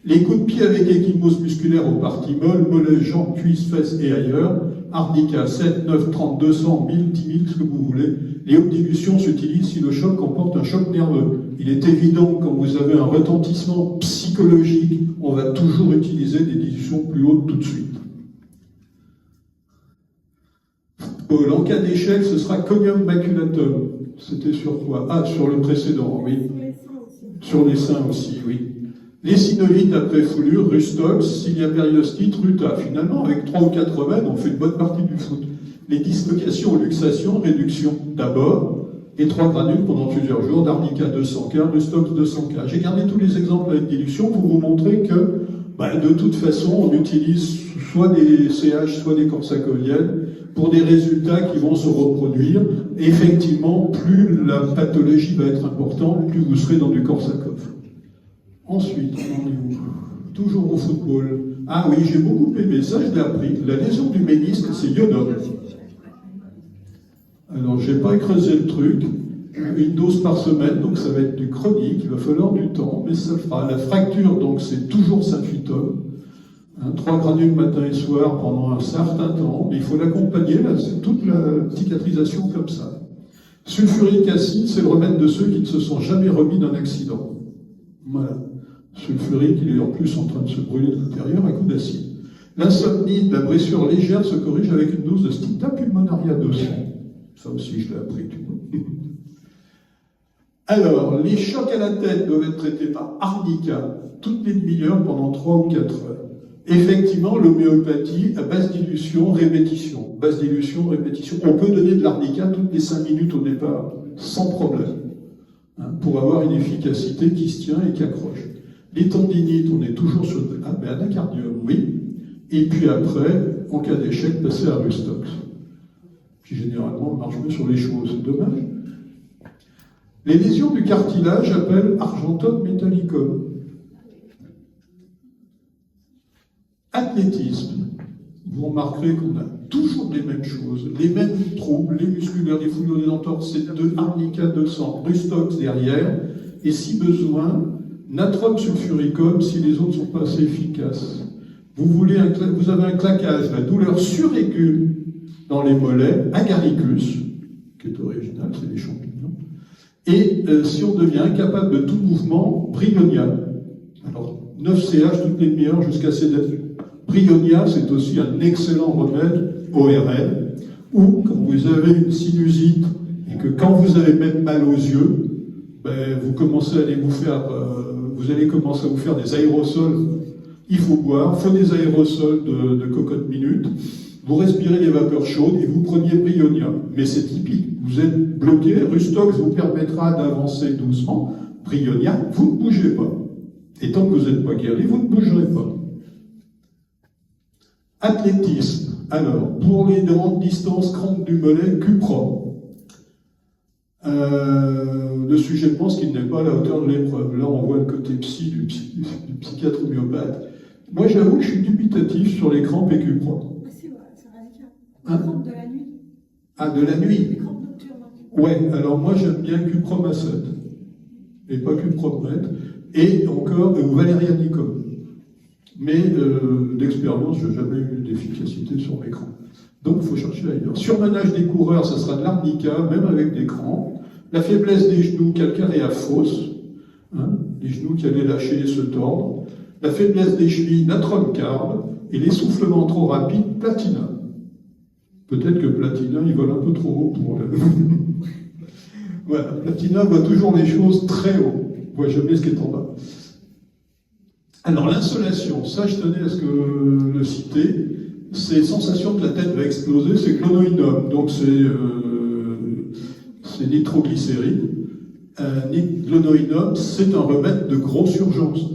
Les coups de pied avec échymose musculaire aux parties molles, mollets, jambes, cuisses, fesses et ailleurs, arnica 7, 9, 30, 200, 1000, 10 000, ce que vous voulez. Les hautes dilutions s'utilisent si le choc comporte un choc nerveux. Il est évident que quand vous avez un retentissement psychologique, on va toujours utiliser des dilutions plus hautes tout de suite. Paul, en cas d'échec, ce sera conium maculatum. C'était sur quoi? Ah, sur le précédent, oui. Sur les seins aussi, oui. Les synovites après foulure, rustox, cilia periostite, ruta. Finalement, avec 3 ou 4 remèdes, on fait une bonne partie du foot. Les dislocations, luxations, réduction d'abord, et 3 granules pendant plusieurs jours, d'arnica 200K, rustox 200K. J'ai gardé tous les exemples avec dilution pour vous montrer que, de toute façon, on utilise soit des CH, soit des corsacoviennes pour des résultats qui vont se reproduire. Et effectivement, plus la pathologie va être importante, plus vous serez dans du Korsakov. Ensuite, on en est où? Toujours au football. Ah oui, j'ai beaucoup aimé ça, je l'ai appris. La lésion du ménisque, c'est iodome. Alors, je n'ai pas creusé le truc. Une dose par semaine, donc ça va être du chronique, il va falloir du temps, mais ça le fera. La fracture, donc c'est toujours symphytome. 3 granules matin et soir pendant un certain temps, mais il faut l'accompagner, là, c'est toute la cicatrisation comme ça. Sulfurique acide, c'est le remède de ceux qui ne se sont jamais remis d'un accident. Voilà. Sulfurique, il est en plus en train de se brûler de l'intérieur à coup d'acide. L'insomnie, la blessure légère se corrige avec une dose de Stita pulmonaria 200. Ça aussi, je l'ai appris, tu vois. Alors, les chocs à la tête doivent être traités par arnica toutes les demi-heures pendant 3 ou 4 heures. Effectivement, l'homéopathie à basse dilution, répétition. Basse dilution, répétition. On peut donner de l'arnica toutes les 5 minutes au départ, sans problème, pour avoir une efficacité qui se tient et qui accroche. Les tendinites, on est toujours sur anacardium, oui. Et puis après, en cas d'échec, passer à rustox. Qui généralement marche mieux sur les chevaux, c'est dommage. Les lésions du cartilage appellent argentum metallicum. Athlétisme, vous remarquerez qu'on a toujours les mêmes choses, les mêmes troubles, les musculaires, les fouilles des entorses, c'est de arnica 200, rustox derrière, et si besoin, natrum sulfuricum si les autres ne sont pas assez efficaces. Vous avez un claquage, la douleur suraiguë dans les mollets, agaricus, qui est original, c'est des champignons. Et si on devient incapable de tout mouvement, bryonia. Alors, 9 CH toutes les demi-heures jusqu'à sédation. Bryonia, c'est aussi un excellent remède ORL, ou quand vous avez une sinusite et que quand vous avez même mal aux yeux, vous commencez à vous allez commencer à vous faire des aérosols. Il faut boire, il faut des aérosols de cocotte minute. Vous respirez les vapeurs chaudes et vous preniez Bryonia. Mais c'est typique. Vous êtes bloqué, rustox vous permettra d'avancer doucement. Bryonia, vous ne bougez pas. Et tant que vous n'êtes pas guéri, vous ne bougerez pas. Athlétisme. Alors, pour les grandes distances, crampe du mollet, cuprom. Le sujet pense qu'il n'est pas à la hauteur de l'épreuve. Là, on voit le côté du psychiatre homéopathe. Moi, j'avoue que je suis dubitatif sur les crampes et cuprom. C'est vrai, c'est radical. Les crampes de la nuit. Ah, de la nuit. Les crampes nocturnes. Ouais, alors moi, j'aime bien cuprom acide. Et pas cupromètre. Et encore, valérianicum. Mais d'expérience, je n'ai jamais eu d'efficacité sur mes crampes. Donc, il faut chercher ailleurs. Surmenage des coureurs, ça sera de l'arnica, même avec des crampes. La faiblesse des genoux, calcaréa fausse. Les genoux qui allaient lâcher et se tordre. La faiblesse des chevilles, natrum carbe. Et l'essoufflement trop rapide, platina. Peut-être que platina, il vole un peu trop haut pour le... Voilà, platina voit toujours les choses très haut. Il ne voit jamais ce qui est en bas. Alors, l'insolation, ça, je tenais à ce que le citer. C'est sensation que la tête va exploser, c'est clonoïnum. Donc, c'est nitroglycérine. Clonoïnum, c'est un remède de grosse urgence.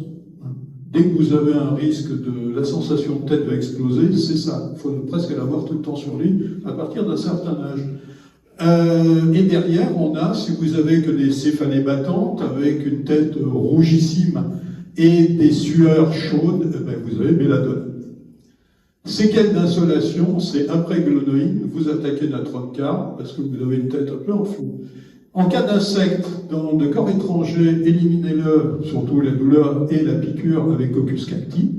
Dès que vous avez un risque de la sensation de tête va exploser, c'est ça. Il faut presque l'avoir tout le temps sur lui à partir d'un certain âge. Et derrière, on a, si vous avez que des céphalées battantes, avec une tête rougissime et des sueurs chaudes, vous avez belladone. Séquelles d'insolation, c'est après glonoïne, vous attaquez natrum carbe, parce que vous avez une tête un peu en flou. En cas d'insecte de corps étranger, éliminez-le, surtout la douleur et la piqûre avec Coccus cacti.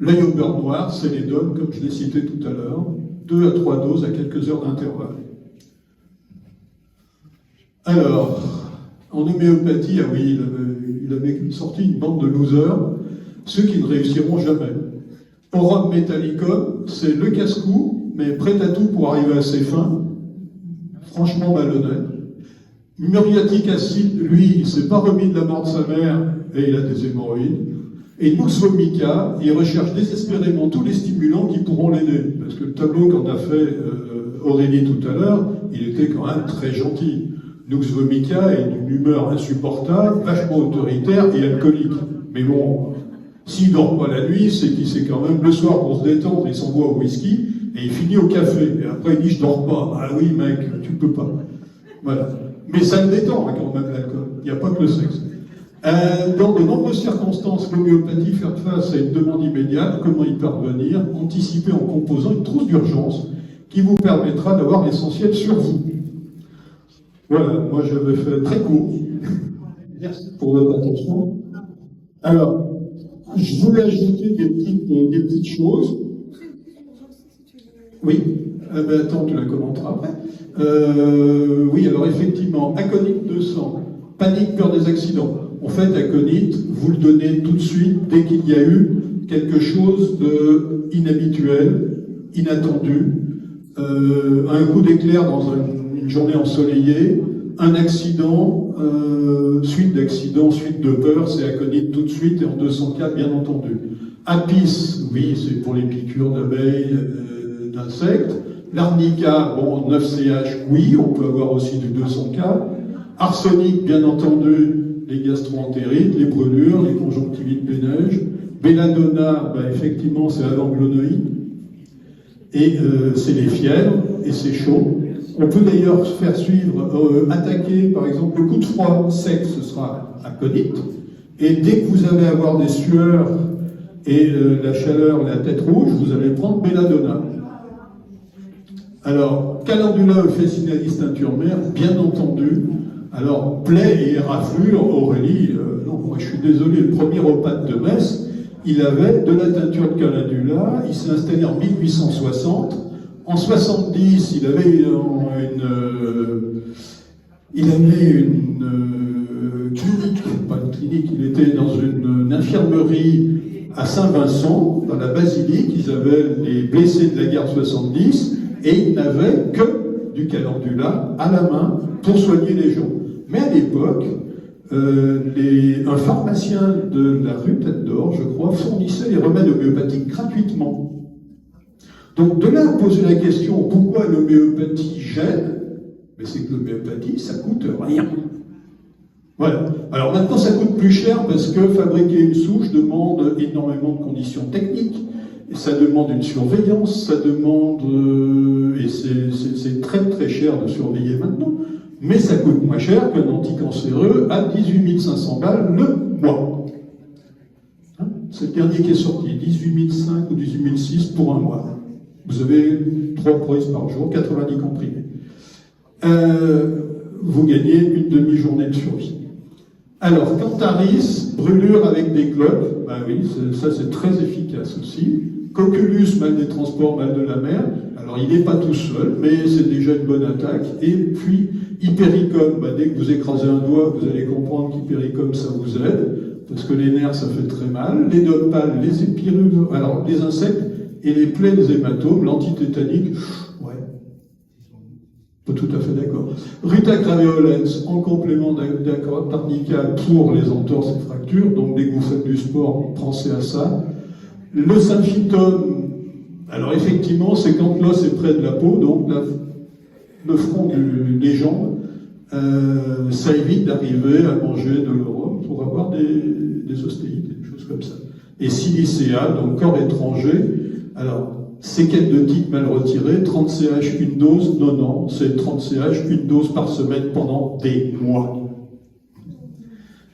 L'œil au beurre noir, c'est les DOM, comme je l'ai cité tout à l'heure, 2 à 3 doses à quelques heures d'intervalle. Alors, en homéopathie, ah oui, il avait sorti une bande de losers, ceux qui ne réussiront jamais. Aurum metallicum, c'est le casse-cou, mais prêt à tout pour arriver à ses fins. franchement malhonnête. Muriatic acide, lui, il s'est pas remis de la mort de sa mère et il a des hémorroïdes. Et Nux vomica, il recherche désespérément tous les stimulants qui pourront l'aider. Parce que le tableau qu'en a fait Aurélie tout à l'heure, il était quand même très gentil. Nux vomica est d'une humeur insupportable, vachement autoritaire et alcoolique. Mais bon, s'il dort pas la nuit, c'est qu'il sait quand même le soir pour se détendre, il s'envoie au whisky et il finit au café. Et après il dit je dors pas. Ah oui mec, tu peux pas. Voilà. Mais ça le détend hein, quand même l'alcool. Il n'y a pas que le sexe. Dans de nombreuses circonstances, l'homéopathie fait face à une demande immédiate. Comment y parvenir? Anticiper en composant une trousse d'urgence qui vous permettra d'avoir l'essentiel sur vous. Voilà, moi j'avais fait très court. Merci pour votre attention. Alors, je voulais ajouter des petites choses. Oui, ben attends, tu la commenteras après. Oui, alors effectivement, aconite 200, panique, peur des accidents. En fait, aconite, vous le donnez tout de suite dès qu'il y a eu quelque chose d'inhabituel, inattendu, un coup d'éclair dans une journée ensoleillée, un accident, suite d'accident, suite de peur, c'est aconite tout de suite et en 200 cas, bien entendu. Apis, oui, c'est pour les piqûres d'abeilles, d'insectes. L'arnica, bon, 9CH, oui, on peut avoir aussi du 200 cas. Arsenic, bien entendu, les gastro-entérites, les brûlures, les conjonctivites des neiges. Belladonna, ben, effectivement, c'est à l'anglonoïde. Et c'est les fièvres, et c'est chaud. On peut d'ailleurs faire suivre, attaquer, par exemple, le coup de froid sec, ce sera aconite. Et dès que vous allez avoir des sueurs et la chaleur, la tête rouge, vous allez prendre belladonna. Alors, calendula officinalis teinture-mère, bien entendu. Alors, plaie et éraflure, Aurélie, non, moi je suis désolé, le premier repas de Metz, il avait de la teinture de calendula, il s'est installé en 1860. En 70, il avait une clinique, pas une clinique, il était dans une infirmerie à Saint-Vincent, dans la basilique, ils avaient les blessés de la guerre 70, et ils n'avaient que du calendula à la main pour soigner les gens. Mais à l'époque, un pharmacien de la rue Tête d'Or, je crois, fournissait les remèdes homéopathiques gratuitement. Donc de là à poser la question pourquoi l'homéopathie gêne, mais c'est que l'homéopathie ça coûte rien. Voilà. Alors maintenant ça coûte plus cher parce que fabriquer une souche demande énormément de conditions techniques, et ça demande une surveillance, ça demande et c'est très très cher de surveiller maintenant, mais ça coûte moins cher qu'un anticancéreux à 18 500 balles le mois. Hein, c'est le dernier qui est sorti, 18 500 ou 18 600 pour un mois. Vous avez 3 prises par jour, 90 comprimés. Vous gagnez une demi-journée de survie. Alors, Cantharis, brûlure avec des clopes, ben oui, ça c'est très efficace aussi. Coculus, mal des transports, mal de la mer. Alors, il n'est pas tout seul, mais c'est déjà une bonne attaque. Et puis, hypericum, ben, dès que vous écrasez un doigt, vous allez comprendre qu'hypericum, ça vous aide, parce que les nerfs, ça fait très mal. Les nopales, les épirures, alors, les insectes, et les plaies des hématomes, l'antitétanique, ouais, pas tout à fait d'accord. Ruta graveolens, en complément d'arnica pour les entorses et fractures, donc dès que vous faites du sport, pensez à ça. Le symphytum, alors effectivement, c'est quand l'os est près de la peau, donc le front des jambes, ça évite d'arriver à manger de l'europe pour avoir des ostéites et des choses comme ça. Et silicea, donc corps étranger. Alors, séquelles de tique mal retirées, 30 CH, une dose, non, c'est 30 CH, une dose par semaine pendant des mois.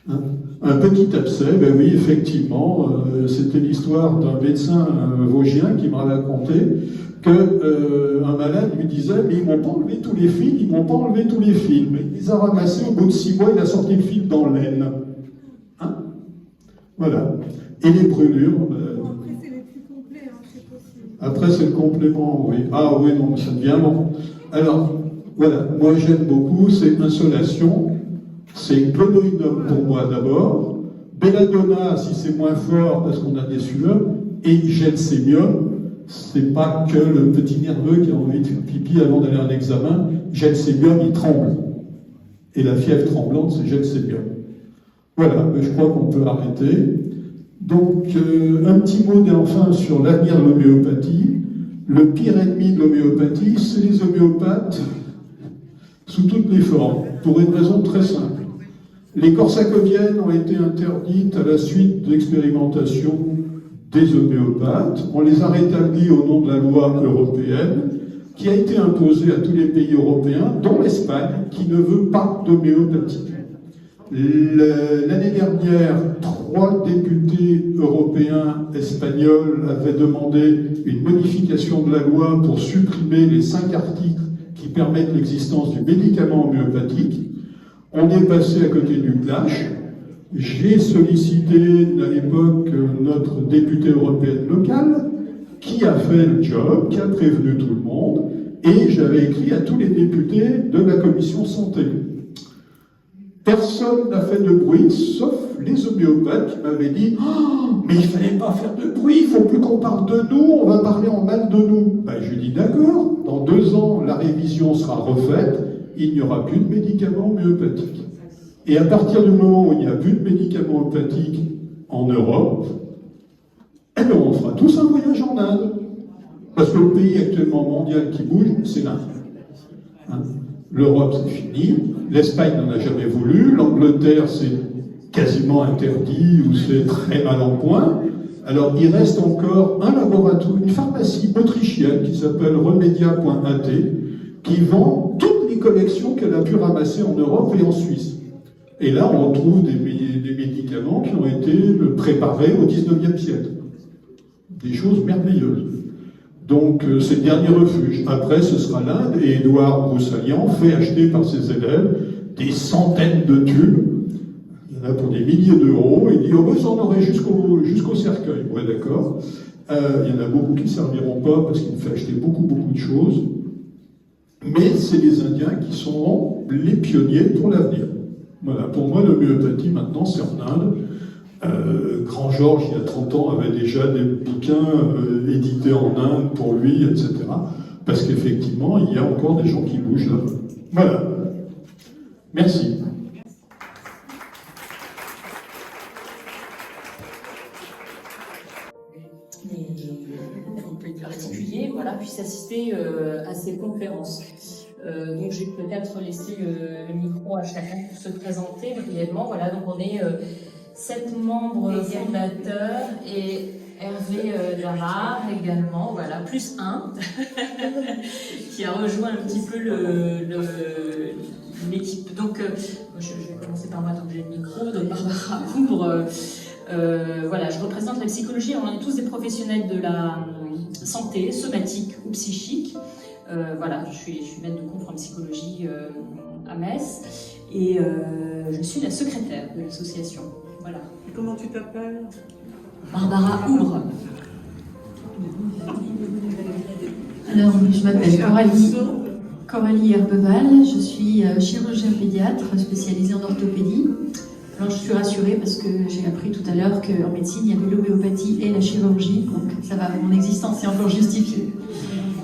Hein? Un petit abcès, ben oui, effectivement, c'était l'histoire d'un médecin vosgien qui m'a raconté qu'un malade lui disait « mais ils m'ont pas enlevé tous les fils, ils m'ont pas enlevé tous les fils. » Mais il les a ramassés, au bout de 6 mois, il a sorti le fil dans l'aine. Hein? Voilà. Et les brûlures... Après, c'est le complément, oui. Ah oui, non, ça devient long. Alors, voilà, moi j'aime beaucoup, c'est insolation, c'est clonoïdum pour moi d'abord, belladonna si c'est moins fort parce qu'on a des sueurs, et gelsémium, c'est pas que le petit nerveux qui a envie de faire pipi avant d'aller à un examen. Jet sébium, il tremble. Et la fièvre tremblante, c'est jet sébium. Voilà, je crois qu'on peut arrêter. Donc, un petit mot enfin sur l'avenir de l'homéopathie. Le pire ennemi de l'homéopathie, c'est les homéopathes sous toutes les formes, pour une raison très simple. Les corsacoviennes ont été interdites à la suite de l'expérimentation des homéopathes. On les a rétablies au nom de la loi européenne, qui a été imposée à tous les pays européens, dont l'Espagne, qui ne veut pas d'homéopathie. L'année dernière, 3 députés européens espagnols avaient demandé une modification de la loi pour supprimer les 5 articles qui permettent l'existence du médicament homéopathique. On est passé à côté du clash. J'ai sollicité à l'époque notre députée européenne locale, qui a fait le job, qui a prévenu tout le monde, et j'avais écrit à tous les députés de la commission santé. Personne n'a fait de bruit, sauf les homéopathes qui m'avaient dit « Oh, mais il ne fallait pas faire de bruit, il ne faut plus qu'on parle de nous, on va parler en mal de nous. » Ben, je lui dis « D'accord, dans 2 ans, la révision sera refaite, il n'y aura plus de médicaments homéopathiques. » Et à partir du moment où il n'y a plus de médicaments homéopathiques en Europe, eh bien on fera tous un voyage en Inde. Parce que le pays actuellement mondial qui bouge, c'est l'Inde. Hein? L'Europe, c'est fini. L'Espagne n'en a jamais voulu. L'Angleterre, c'est quasiment interdit ou c'est très mal en point. Alors, il reste encore un laboratoire, une pharmacie autrichienne qui s'appelle Remedia.at, qui vend toutes les collections qu'elle a pu ramasser en Europe et en Suisse. Et là, on retrouve des médicaments qui ont été préparés au XIXe siècle. Des choses merveilleuses. Donc, c'est le dernier refuge. Après, ce sera l'Inde, et Édouard Broussalian fait acheter par ses élèves des centaines de tubes. Il y en a pour des milliers d'euros. Il dit, oh, vous en aurez jusqu'au cercueil. Ouais, d'accord. Il y en a beaucoup qui ne serviront pas parce qu'il fait acheter beaucoup de choses. Mais c'est les Indiens qui sont les pionniers pour l'avenir. Voilà, pour moi, l'homéopathie, maintenant, c'est en Inde. Grand Georges, il y a 30 ans, avait déjà des bouquins édités en Inde pour lui, etc. Parce qu'effectivement, il y a encore des gens qui bougent là. Voilà. Merci. Les particuliers puissent assister à ces conférences. Donc je vais peut-être laisser le micro à chacun pour se présenter brièvement. Voilà, donc on est 7 membres fondateurs et Hervé Damar également, voilà, plus 1 qui a rejoint un petit peu l'équipe. Donc je vais commencer par moi tant que j'ai le micro, donc Barbara Oubre. Voilà, je représente la psychologie. On est tous des professionnels de la santé, somatique ou psychique. Voilà, je suis maître de conférence en psychologie à Metz et je suis la secrétaire de l'association. Voilà. Et comment tu t'appelles? Barbara Oubre. Alors, je m'appelle Coralie Herbeval, je suis chirurgien pédiatre spécialisée en orthopédie. Alors, je suis rassurée parce que j'ai appris tout à l'heure qu'en médecine, il y avait l'homéopathie et la chirurgie, donc ça va, mon existence est encore justifiée.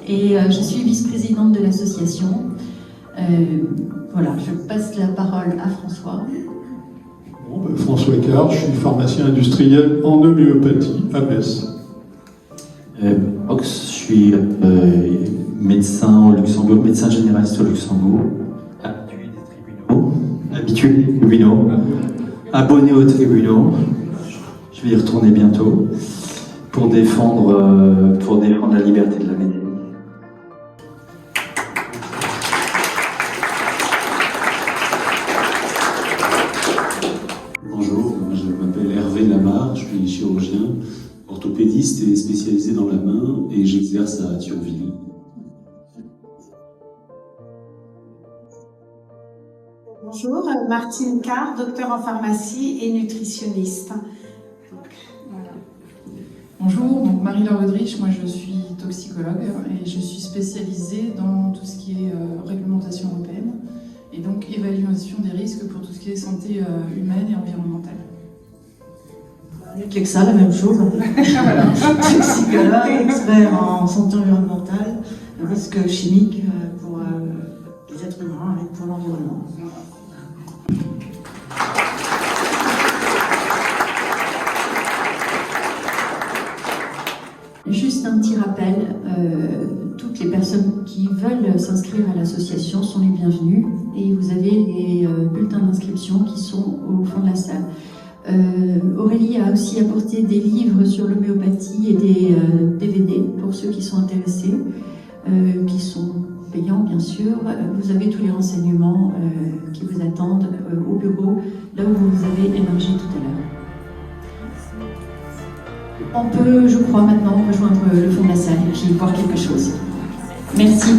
Et je suis vice-présidente de l'association. Voilà, je passe la parole à François. Bon, François Eckhart, je suis pharmacien industriel en homéopathie à Metz. Je suis médecin au Luxembourg, médecin généraliste au Luxembourg, habitué des tribunaux, abonné aux tribunaux. Je vais y retourner bientôt pour défendre la liberté de la médecine. Bonjour, je m'appelle Hervé Damar, je suis chirurgien, orthopédiste et spécialisé dans la main et j'exerce à Thionville. Bonjour, Martine Carr, docteur en pharmacie et nutritionniste. Voilà. Bonjour, donc Marie-Laure Audrich, moi je suis toxicologue et je suis spécialisée dans tout ce qui est réglementation européenne et donc évaluation des risques pour tout ce qui est santé humaine et environnementale. Avec l'EXA, la même chose. Toxicologue, expert en santé environnementale, risque chimique pour les êtres humains et pour l'environnement. Juste un petit rappel, toutes les personnes qui veulent s'inscrire à l'association sont les bienvenues et vous avez les bulletins d'inscription qui sont au fond de la salle. Aurélie a aussi apporté des livres sur l'homéopathie et des DVD pour ceux qui sont intéressés, qui sont payants bien sûr. Vous avez tous les renseignements qui vous attendent au bureau, là où vous avez émergé tout à l'heure. On peut, je crois, maintenant rejoindre le fond de la salle et puis boire quelque chose. Merci.